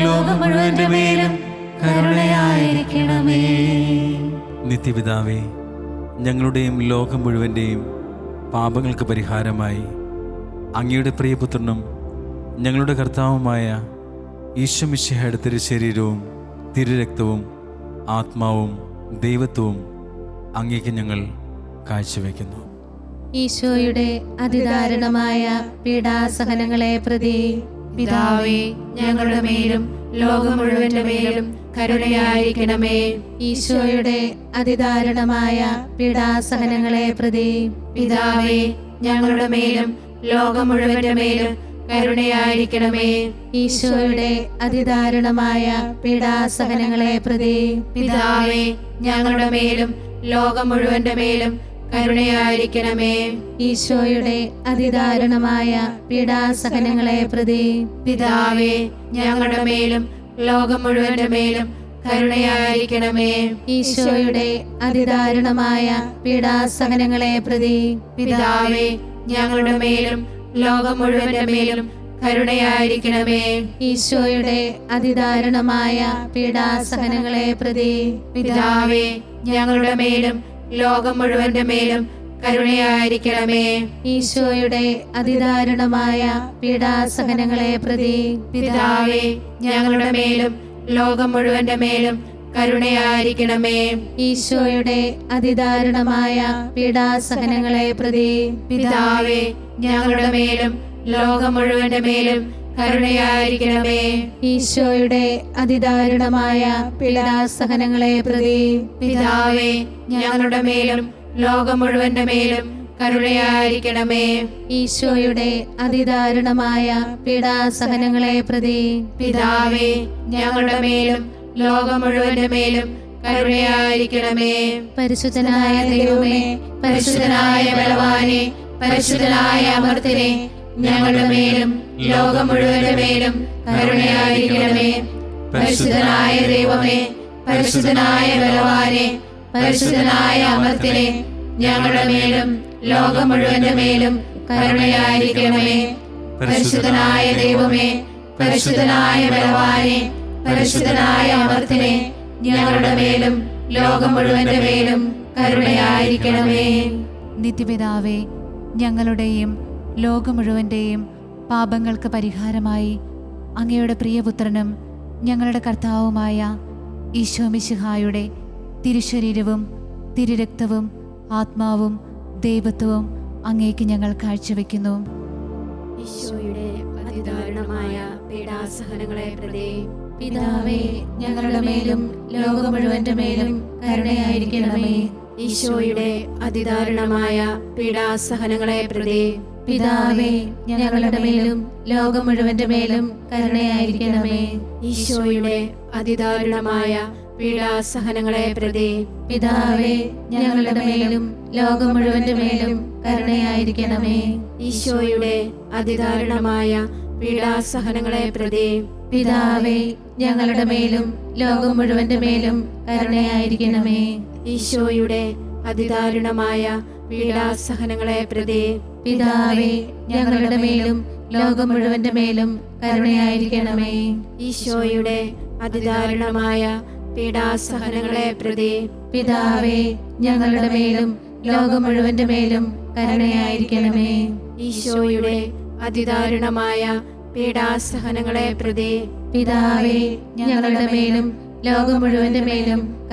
ലോകം മുഴുവന്റെ മേലും കരുണയായിരിക്കണമേ. നിത്യപിതാവേ, ഞങ്ങളുടെയും ലോകം മുഴുവൻ്റെയും പാപങ്ങൾക്ക് പരിഹാരമായി അങ്ങയുടെ പ്രിയപുത്രനും ഞങ്ങളുടെ കർത്താവുമായ ഈശോ മിശിഹായുടെ തിരുശരീരവും തിരുരക്തവും ആത്മാവും ദൈവത്വവും അങ്ങേക്ക് ഞങ്ങൾ കാഴ്ചവെക്കുന്നു. ഈശോയുടെ അതിദാരുണമായ പീഡാസഹനങ്ങളെ പ്രതി പിതാവേ ഞങ്ങളുടെ മേലും ലോകം മുഴുവന്റെ മേലും കരുണയായിരിക്കണമേ. ഈശോയുടെ അതിദാരുണമായ പീഡാസഹനങ്ങളെ പ്രതി പിതാവേ ഞങ്ങളുടെ മേലും ലോകം മുഴുവന്റെ മേലും കരുണയായിരിക്കണമേ. ഈശോയുടെ അതിദാരുണമായ പീഡാസഹനങ്ങളെ പ്രതി പിതാവേ ഞങ്ങളുടെ മേലും ലോകം മുഴുവന്റെ മേലും കരുണയായിരിക്കണമേ. ഈശോയുടെ അതിദാരുണമായ പീഡാസഹനങ്ങളെ പ്രതി പിതാവേ ഞങ്ങളുടെ മേലും ലോകം മുഴുവന്റെ മേലും കരുണയായിരിക്കണമേ. ഈശോയുടെ അതിദാരുണമായ പീഡാസഹനങ്ങളെ പ്രതി പിതാവേ ഞങ്ങളുടെ മേലും ലോകം മുഴുവന്റെ മേലും കരുണയായിരിക്കണമേ. ഈശോയുടെ അതിദാരുണമായ പീഡാസഹനങ്ങളെ പ്രതി പിതാവേ ഞങ്ങളുടെ മേലും ലോകം മുഴുവന്റെ മേലും കരുണയായിരിക്കണമേ. ഈശോയുടെ അതിദാരുണമായ പീഡാസഹനങ്ങളെ പ്രതി പിതാവേ ഞങ്ങളുടെ മേലും ലോകം മുഴുവന്റെ മേലും കരുണയായിരിക്കണമേ. ഈശോയുടെ അതിദാരുണമായ പീഡാസഹനങ്ങളെ പ്രതി പിതാവേ ഞങ്ങളുടെ മേലും ലോകം മുഴുവന്റെ മേലും കരുണയായിരിക്കണമേ. ഈശോയുടെ അതിദാരുണമായ പീഡാസഹനങ്ങളെ പ്രതി പിതാവേ ഞങ്ങളുടെ മേലും ലോകം മുഴുവന്റെ മേലും കരുണയായിരിക്കണമേ. ഈശോയുടെ അതിദാരുണമായ പീഡാസഹനങ്ങളെ പ്രതി പിതാവേ ഞങ്ങളുടെ മേലും ലോകം മുഴുവന്റെ മേലും കരുണയായിരിക്കണമേ. പരിശുദ്ധനായ ദൈവമേ, പരിശുദ്ധനായ ബലവാനേ, പരിശുദ്ധനായ അമർത്യനേ, ഞങ്ങളുടെ മേലും ലോകം മുഴുവന്റെ മേലും കരുണയായിരിക്കണമേ. പരിശുദ്ധനായ ദൈവമേ, പരിശുദ്ധനായ ബലവാനെ, പരിശുദ്ധനായ അമർത്തിനെ, ഞങ്ങളുടെ മേലും ലോകം മുഴുവന്റെ മേലും കരുണയായിരിക്കണമേ. പരിശുദ്ധനായ ദൈവമേ, പരിശുദ്ധനായ ബലവാനെ, പരിശുദ്ധനായ അമർത്തിനെ, ഞങ്ങളുടെ മേലും ലോകം മുഴുവന്റെ മേലും കരുണയായിരിക്കണമേ. നിത്യപിതാവേ, ഞങ്ങളുടെയും ലോകം മുഴുവൻ്റെയും പാപങ്ങൾക്ക് പരിഹാരമായി അങ്ങയുടെ പ്രിയപുത്രനും ഞങ്ങളുടെ കർത്താവുമായ ഈശോ മിശിഹായുടെ തിരുശരീരവും തിരുരക്തവും ആത്മാവും ദൈവത്വവും അങ്ങേക്ക് ഞങ്ങൾ കാഴ്ചവെക്കുന്നു. ഈശോയുടെ അതിദാരുണമായ പീഡാസഹനങ്ങളെ പ്രതി പിതാവേ, ഞങ്ങളുടെ മേലും ലോകം മുഴുവന്റെ മേലും കരുണയായിരിക്കണമേ. ഈശോയുടെ അതിദാരുണമായ പീഡാസഹനങ്ങളെ പ്രതി പിതാവേ, ഞങ്ങളുടെ മേലും ലോകം മുഴുവന്റെ മേലും കരുണയായിരിക്കണമേ. ഈശോയുടെ അതിദാരുണമായ പീഡാസഹനങ്ങളെ പ്രതി പിതാവേ, ഞങ്ങളുടെ മേലും ലോകം മുഴുവന്റെ മേലും കരുണയായിരിക്കണമേ. ഈശോയുടെ അതിദാരുണമായ പീഡാസഹനങ്ങളെ പ്രതി പിതാവേ, ഞങ്ങളുടെ മേലും ലോകം മുഴുവന്റെ മേലും കരുണയായിരിക്കണമേ. ഈശോയുടെ അതിദാരുണമായ പീഡാസഹനങ്ങളെ പ്രതി പിതാവേ, ഞങ്ങളുടെ മേലും ലോകം മുഴുവന്റെ മേലും കരുണയായിരിക്കണമേ. ഈശോയുടെ അതിദാരുണമായ പീഡാസഹനങ്ങളെ പ്രതി പിതാവേ, ഞങ്ങളുടെ മേലും ലോകം മുഴുവന്റെ മേലും കരുണയായിരിക്കണമേ. ഈശോയുടെ അതിദാരുണമായ പീഡാസഹനങ്ങളെ പ്രതി പിതാവേ, ഞങ്ങളുടെ മേലും ലോകം മുഴുവന്റെ മേലും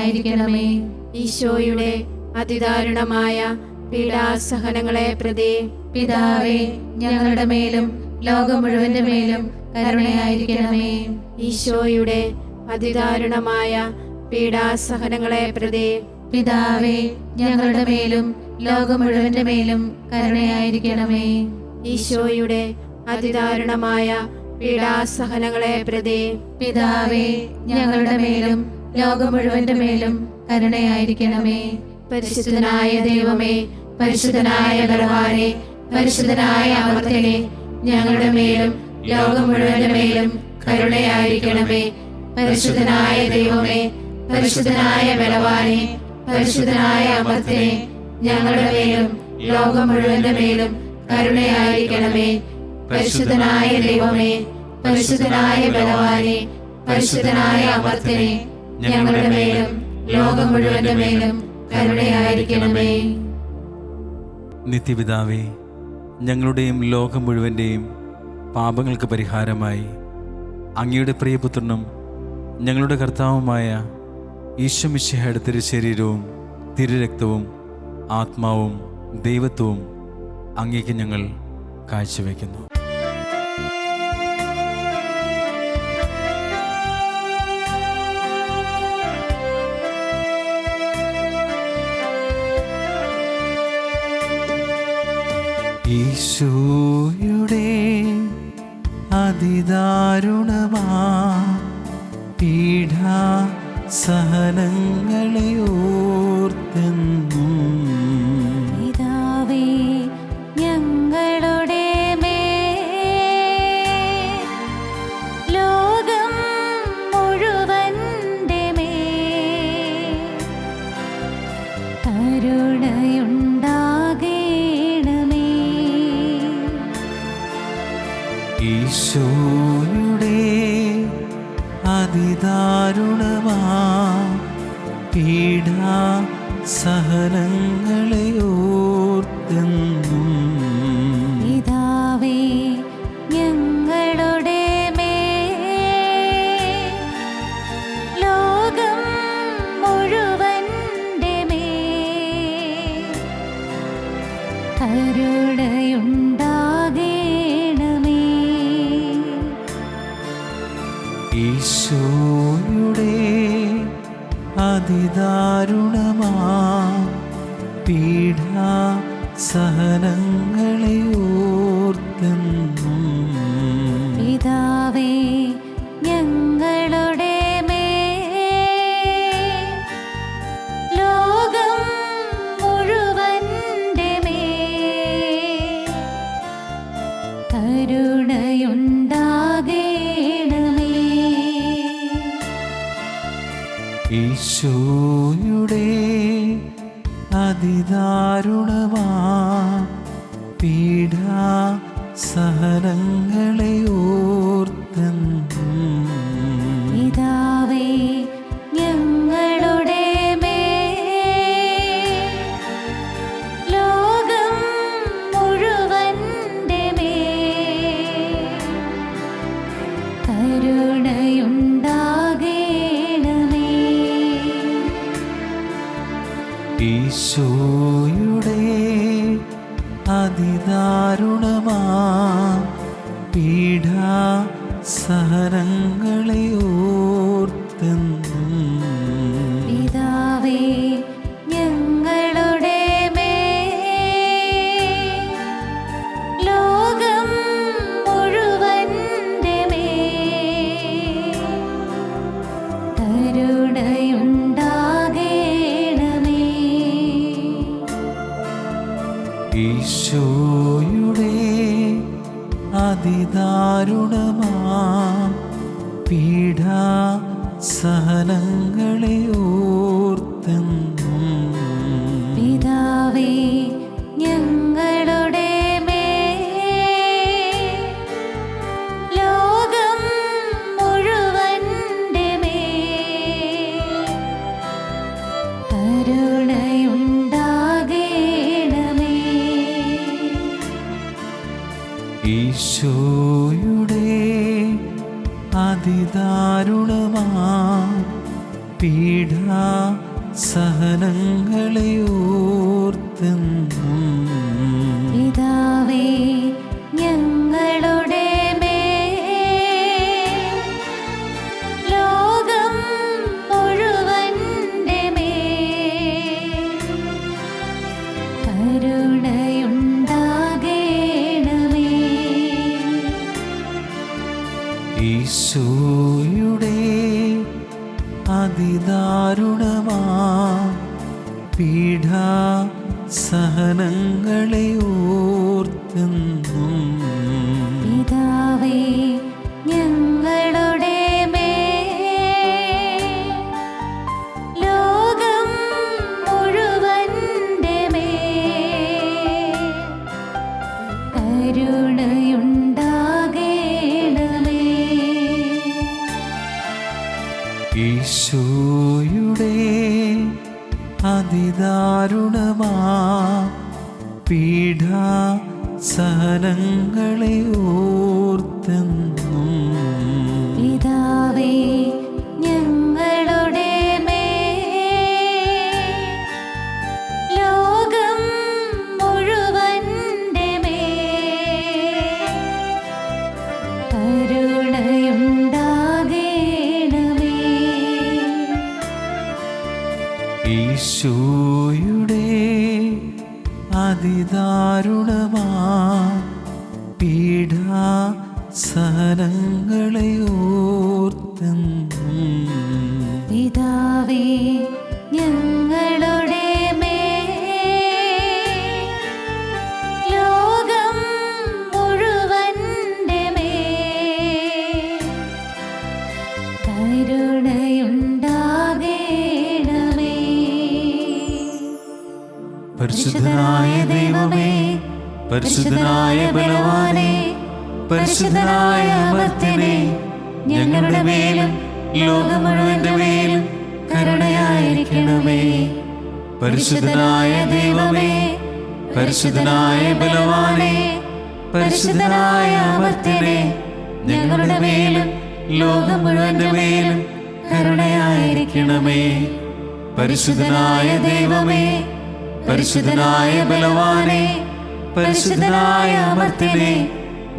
കരുണയായിരിക്കണമേ. ഈശോയുടെ അതിദാരുണമായ പീഡാസഹനങ്ങളെ പ്രതി പിതാവേ, ഞങ്ങളുടെ മേലും ലോകം മുഴുവന്റെ മേലും കരുണയായിരിക്കണമേ. ഈശോയുടെ അതിദാരുണമായ പീഡാസഹനങ്ങളെ പ്രതി പിതാവേ, ഞങ്ങളുടെ മേലും ലോകം മുഴുവന്റെ മേലും കരുണയായിരിക്കണമേ. ഈശോയുടെ അതിദാരുണമായ പീഡാസഹനങ്ങളെ പ്രതി പിതാവേ, ഞങ്ങളുടെ മേലും ലോകം മുഴുവന്റെ മേലും കരുണയായിരിക്കണമേ. പരിശുദ്ധനായ ദൈവമേ, പരിശുദ്ധനായ ബലവാനെ, പരിശുദ്ധനായ അമർത്യനെ, ഞങ്ങളുടെ മേലും ലോകം മുഴുവന്റെ മേലും കരുണയായിരിക്കണമേ. പരിശുദ്ധനായ ദൈവമേ, പരിശുദ്ധനായ ബലവാനെ, പരിശുദ്ധനായ അമർത്യനെ, ഞങ്ങളുടെ മേലും ലോകം മുഴുവന്റെ മേലും കരുണയായിരിക്കണമേ. പരിശുദ്ധനായ ദൈവമേ, പരിശുദ്ധനായ ബലവാനെ, പരിശുദ്ധനായ അമർത്യനെ, ഞങ്ങളുടെ മേലും ലോകം മുഴുവന്റെ മേലും കരുണയായിരിക്കണമേ. നിത്യപിതാവേ, ഞങ്ങളുടെയും ലോകം മുഴുവൻ്റെയും പാപങ്ങൾക്ക് പരിഹാരമായി അങ്ങയുടെ പ്രിയപുത്രനും ഞങ്ങളുടെ കർത്താവുമായ ഈശോ മിശിഹായുടെ തിരുശരീരവും തിരുരക്തവും ആത്മാവും ദൈവത്വവും അങ്ങേക്ക് ഞങ്ങൾ കാഴ്ചവെക്കുന്നു. ഈശോയുടെ അതിദാരുണമാ പീഡാ സഹനങ്ങളെ ഓർത്തെന്നും പിതാവേ, ഞങ്ങളുടെ മേൽ ലോകം മുഴുവന്റെ മേൽ കരുണയുണ്ടാകേണമേ. ഈശോയുടെ അതിദാരുണമാ പീഡാ സഹനങ്ങളെ ഓർത്തെന്നും പിതാവേ, ഞങ്ങളുടെ മേൽ ലോകം മുഴുവന്റെ മേൽ കരുണയുണ്ടാകേണമേ. ഈശോയുടെ അതിദാരുണമാ പീഡാ സഹനങ്ങളെ ഓർത്തെന്നും പിതാവേ, ഞങ്ങളുടെ മേൽ ലോകം മുഴുവന്റെ മേൽ കരുണയുണ്ടാകേണമേ. ഈശോയുടെ അതിദാരുണമാ പീഡാ സഹനങ്ങളെ ഓർത്തെന്നും പിതാവേ ഞങ്ങളുടെ മേൽ, ലോകം മുഴുവന്റെ മേൽ കരുണയുണ്ടാകേണമേ. ഈശോയുടെ അതിദാരുണമാ പീഡാ സഹനങ്ങളെ ഓർത്തെന്നും പിതാവേ ഞങ്ങളുടെ മേൽ, ലോകം മുഴുവന്റെ മേൽ കരുണയുണ്ടാകേണമേ. ഈശോയുടെ അതിദാരുണമാ പീഡാ സഹനങ്ങളെ ഓർത്തെന്നും പിതാവേ ഞങ്ങളുടെ മേൽ, ലോകം മുഴുവന്റെ മേൽ കരുണയുണ്ടാകേണമേ. ഈശോയുടെ അതിദാരുണമാ പീഡാ സഹനങ്ങളെ ഓർത്തെന്നും പിതാവേ ഞങ്ങളുടെ മേൽ, ലോകം മുഴുവന്റെ മേൽ കരുണയുണ്ടാകേണമേ. ഈശോയുടെ അതിദാരുണമാ പീഡാ സഹനങ്ങളെ ഓർത്തെന്നും പിതാവേ ഞങ്ങളുടെ മേൽ, ലോകം മുഴുവന്റെ മേൽ കരുണയുണ്ടാകേണമേ. ഈശോയുടെ അതിദാരുണമാ പീഡാ സഹനങ്ങളെ ഓർത്തെന്നും പിതാവേ ഞങ്ങളുടെ മേൽ, ലോകം മുഴുവന്റെ മേൽ കരുണയുണ്ടാകേണമേ. ഈശോയുടെ അതിദാരുണമാ പീഡാ സഹനങ്ങളെ ഓർത്തെന്നും പിതാവേ ഞങ്ങളുടെ മേൽ, ലോകം മുഴുവന്റെ മേൽ കരുണയുണ്ടാകേണമേ. പരിശുദ്ധനായ ദൈവമേ, പരിശുദ്ധനായ ബലവാനേ, പരിശുദ്ധനായ അമർത്യനേ, ഞങ്ങളുടെ മേലും ലോകം മുഴുവന്റെ മേലും കരുണയായിരിക്കണമേ. പരിശുദ്ധനായ ദൈവമേ, പരിശുദ്ധനായ ബലവാനേ, പരിശുദ്ധനായ അമർത്യനേ, ഞങ്ങളുടെ മേലും ലോകം മുഴുവന്റെ മേലും കരുണയായിരിക്കണമേ. പരിശുദ്ധനായ ദൈവമേ, പരിശുദ്ധനായ ബലവാനേ, പരിശുദ്ധനായ അമർത്യനേ,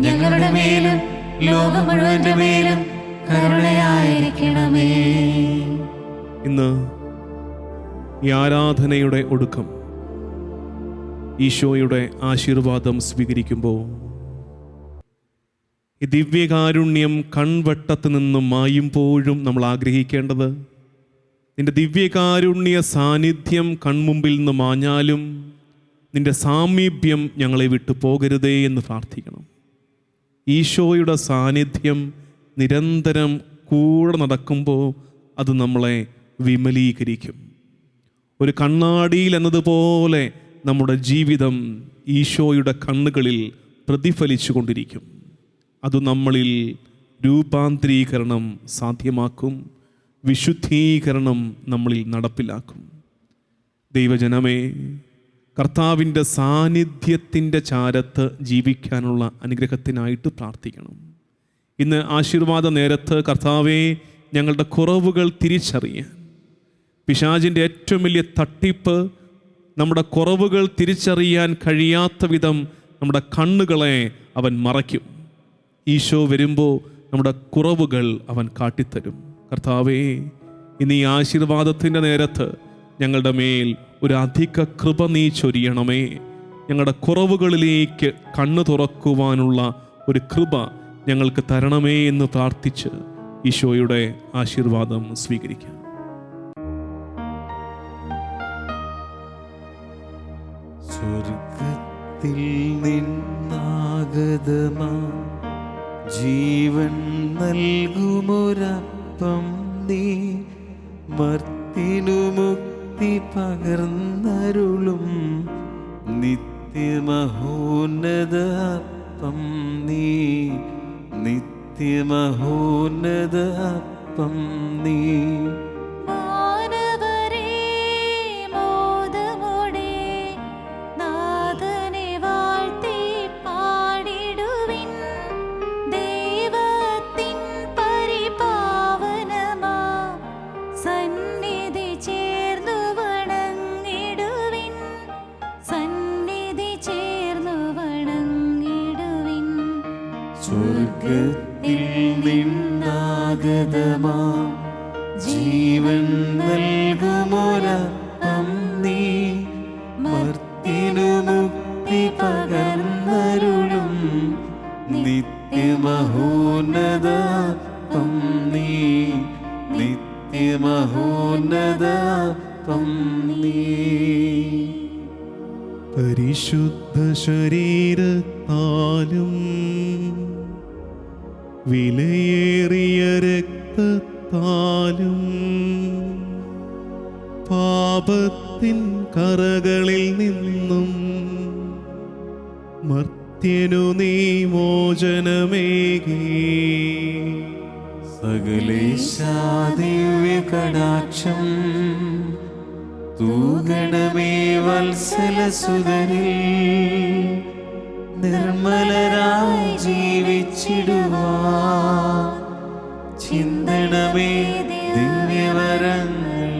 ഞങ്ങളുടെ മേലും ലോകം മുഴുവന്റെ മേലും കരുണയായിരിക്കണമേ. ഇന്ന് ഈ ആരാധനയുടെ ഒടുക്കം ഈശോയുടെ ആശീർവാദം സ്വീകരിക്കുമ്പോൾ ഈ ദിവ്യകാരുണ്യം കൺവട്ടത്ത് നിന്നും മായുമ്പോഴും നമ്മൾ ആഗ്രഹിക്കേണ്ടത് നിന്റെ ദിവ്യകാരുണ്യ സാന്നിധ്യം കൺമുമ്പിൽ നിന്ന് മാഞ്ഞാലും നിന്റെ സാമീപ്യം ഞങ്ങളെ വിട്ടു പോകരുതേ എന്ന് പ്രാർത്ഥിക്കണം. ഈശോയുടെ സാന്നിധ്യം നിരന്തരം കൂടെ നടക്കുമ്പോൾ അത് നമ്മളെ വിമലീകരിക്കും. ഒരു കണ്ണാടിയിൽ എന്നതുപോലെ നമ്മുടെ ജീവിതം ഈശോയുടെ കണ്ണുകളിൽ പ്രതിഫലിച്ചു കൊണ്ടിരിക്കും. അത് നമ്മളിൽ രൂപാന്തരീകരണം സാധ്യമാക്കും, വിശുദ്ധീകരണം നമ്മളിൽ നടപ്പിലാക്കും. ദൈവജനമേ, കർത്താവിൻ്റെ സാന്നിധ്യത്തിൻ്റെ ചാരത്ത് ജീവിക്കാനുള്ള അനുഗ്രഹത്തിനായിട്ട് പ്രാർത്ഥിക്കണം. ഇന്ന് ആശീർവാദ നേരത്ത് കർത്താവേ, ഞങ്ങളുടെ കുറവുകൾ തിരിച്ചറിയാൻ, പിശാചിൻ്റെ ഏറ്റവും വലിയ തട്ടിപ്പ് നമ്മുടെ കുറവുകൾ തിരിച്ചറിയാൻ കഴിയാത്ത വിധം നമ്മുടെ കണ്ണുകളെ അവൻ മറയ്ക്കും. ഈശോ വരുമ്പോൾ നമ്മുടെ കുറവുകൾ അവൻ കാട്ടിത്തരും. കർത്താവേ, ഇന്ന് ഈ ആശീർവാദത്തിൻ്റെ നേരത്ത് ഞങ്ങളുടെ മേൽ ഒരു അധിക കൃപ നീ ചൊരിയണമേ. ഞങ്ങളുടെ കുറവുകളിലേക്ക് കണ്ണു തുറക്കുവാനുള്ള ഒരു കൃപ ഞങ്ങൾക്ക് തരണമേ എന്ന് പ്രാർത്ഥിച്ച് ഈശോയുടെ ആശീർവാദം സ്വീകരിക്കാം. സ്വർഗത്തിൽ നിന്നാഗതമാ ജീവൻ നൽകുമൊരപ്പം നീ, മർത്തിനു മുക്തി പകർന്നരുളും നിത്യമഹോന്നത അപ്പം നീ, നിത്യമഹോന്നത അപ്പം നീ. മാനവരേ മോദമോടെ നാഥനെ വാഴ്ത്തി പാടിടുവിൻ. ദൈവത്തിൻ പരിപാവനമാ സന്നിധി ചേർന്നു വണങ്ങിടുവിൻ. സന്നിധി ചേർന്നു വണങ്ങിടുവിൻ. സ്വർഗത്തിൽ നിന്നാഗതമാ ജീവൻ നൽകുമൊരപ്പം നീ, മർത്തിനു മുക്തി പകർന്നരുളും നിത്യമഹോന്നത അപ്പം നീ, നിത്യമഹോന്നത അപ്പം നീ. പരിശുദ്ധ ശരീരത്താലും വിലയേറിയ രക്തത്താലും പാപത്തിൻ കറകളിൽ നിന്നും മർത്യനു നീ മോചനമേകി. സകലേശാ ദിവ്യ കടാക്ഷം തൂഗണമേ വത്സലസുതരിൽ, നിർമ്മലരായി ജീവിച്ചിടുവാൻ ചിന്തണമേ ദിവ്യവരങ്ങൾ.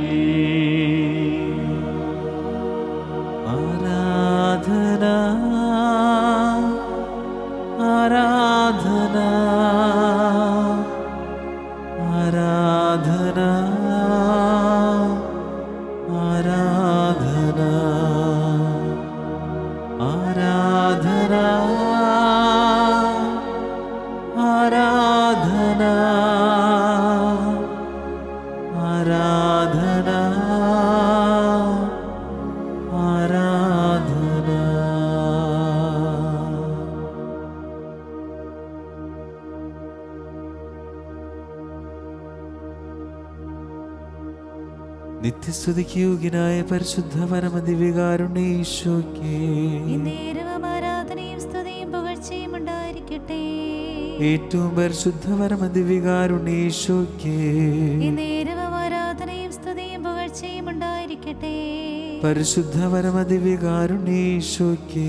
ആരാധന ആരാധന ആരാധന ആരാധന ആരാധന ആരാധന ആരാധന ആരാധന. നിത്യസ്തുതിക്ക് യോഗ്യനായ പരിശുദ്ധ പരമദിവ്യകാരുണ്യ ഈശോയ്ക്ക് നേരവും ആരാധനയും സ്തുതിയും പുകഴ്ചയും ഉണ്ടായിരിക്കട്ടെ. ഏറ്റവും പരിശുദ്ധ പരമദിവ്യകാരുണ്യ ഈശോയ്ക്ക് നേരവും ആരാധനയും സ്തുതിയും പുകഴ്ചയും ഉണ്ടായിരിക്കട്ടെ. പരിശുദ്ധ പരമദിവ്യകാരുണ്യ ഈശോയ്ക്ക്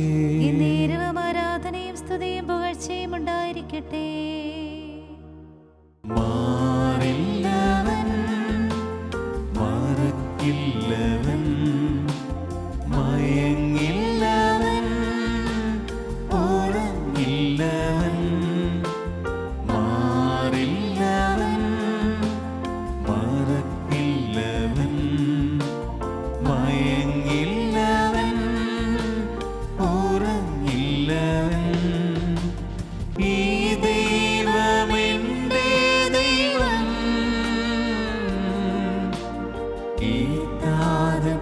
നേരവും ആരാധനയും സ്തുതിയും പുകഴ്ചയും ഉണ്ടായിരിക്കട്ടെ. മാറില്ലവൻ മറക്കില്ലവൻ മയങ്ങില്ലവൻ ഉറങ്ങില്ലവൻ. മാറില്ലവൻ മറക്കില്ലവൻ മയങ്ങില്ലവൻ ഉറങ്ങില്ലവൻ. ഈ ദൈവമെന്റെ ദൈവം, ഈ താതൻ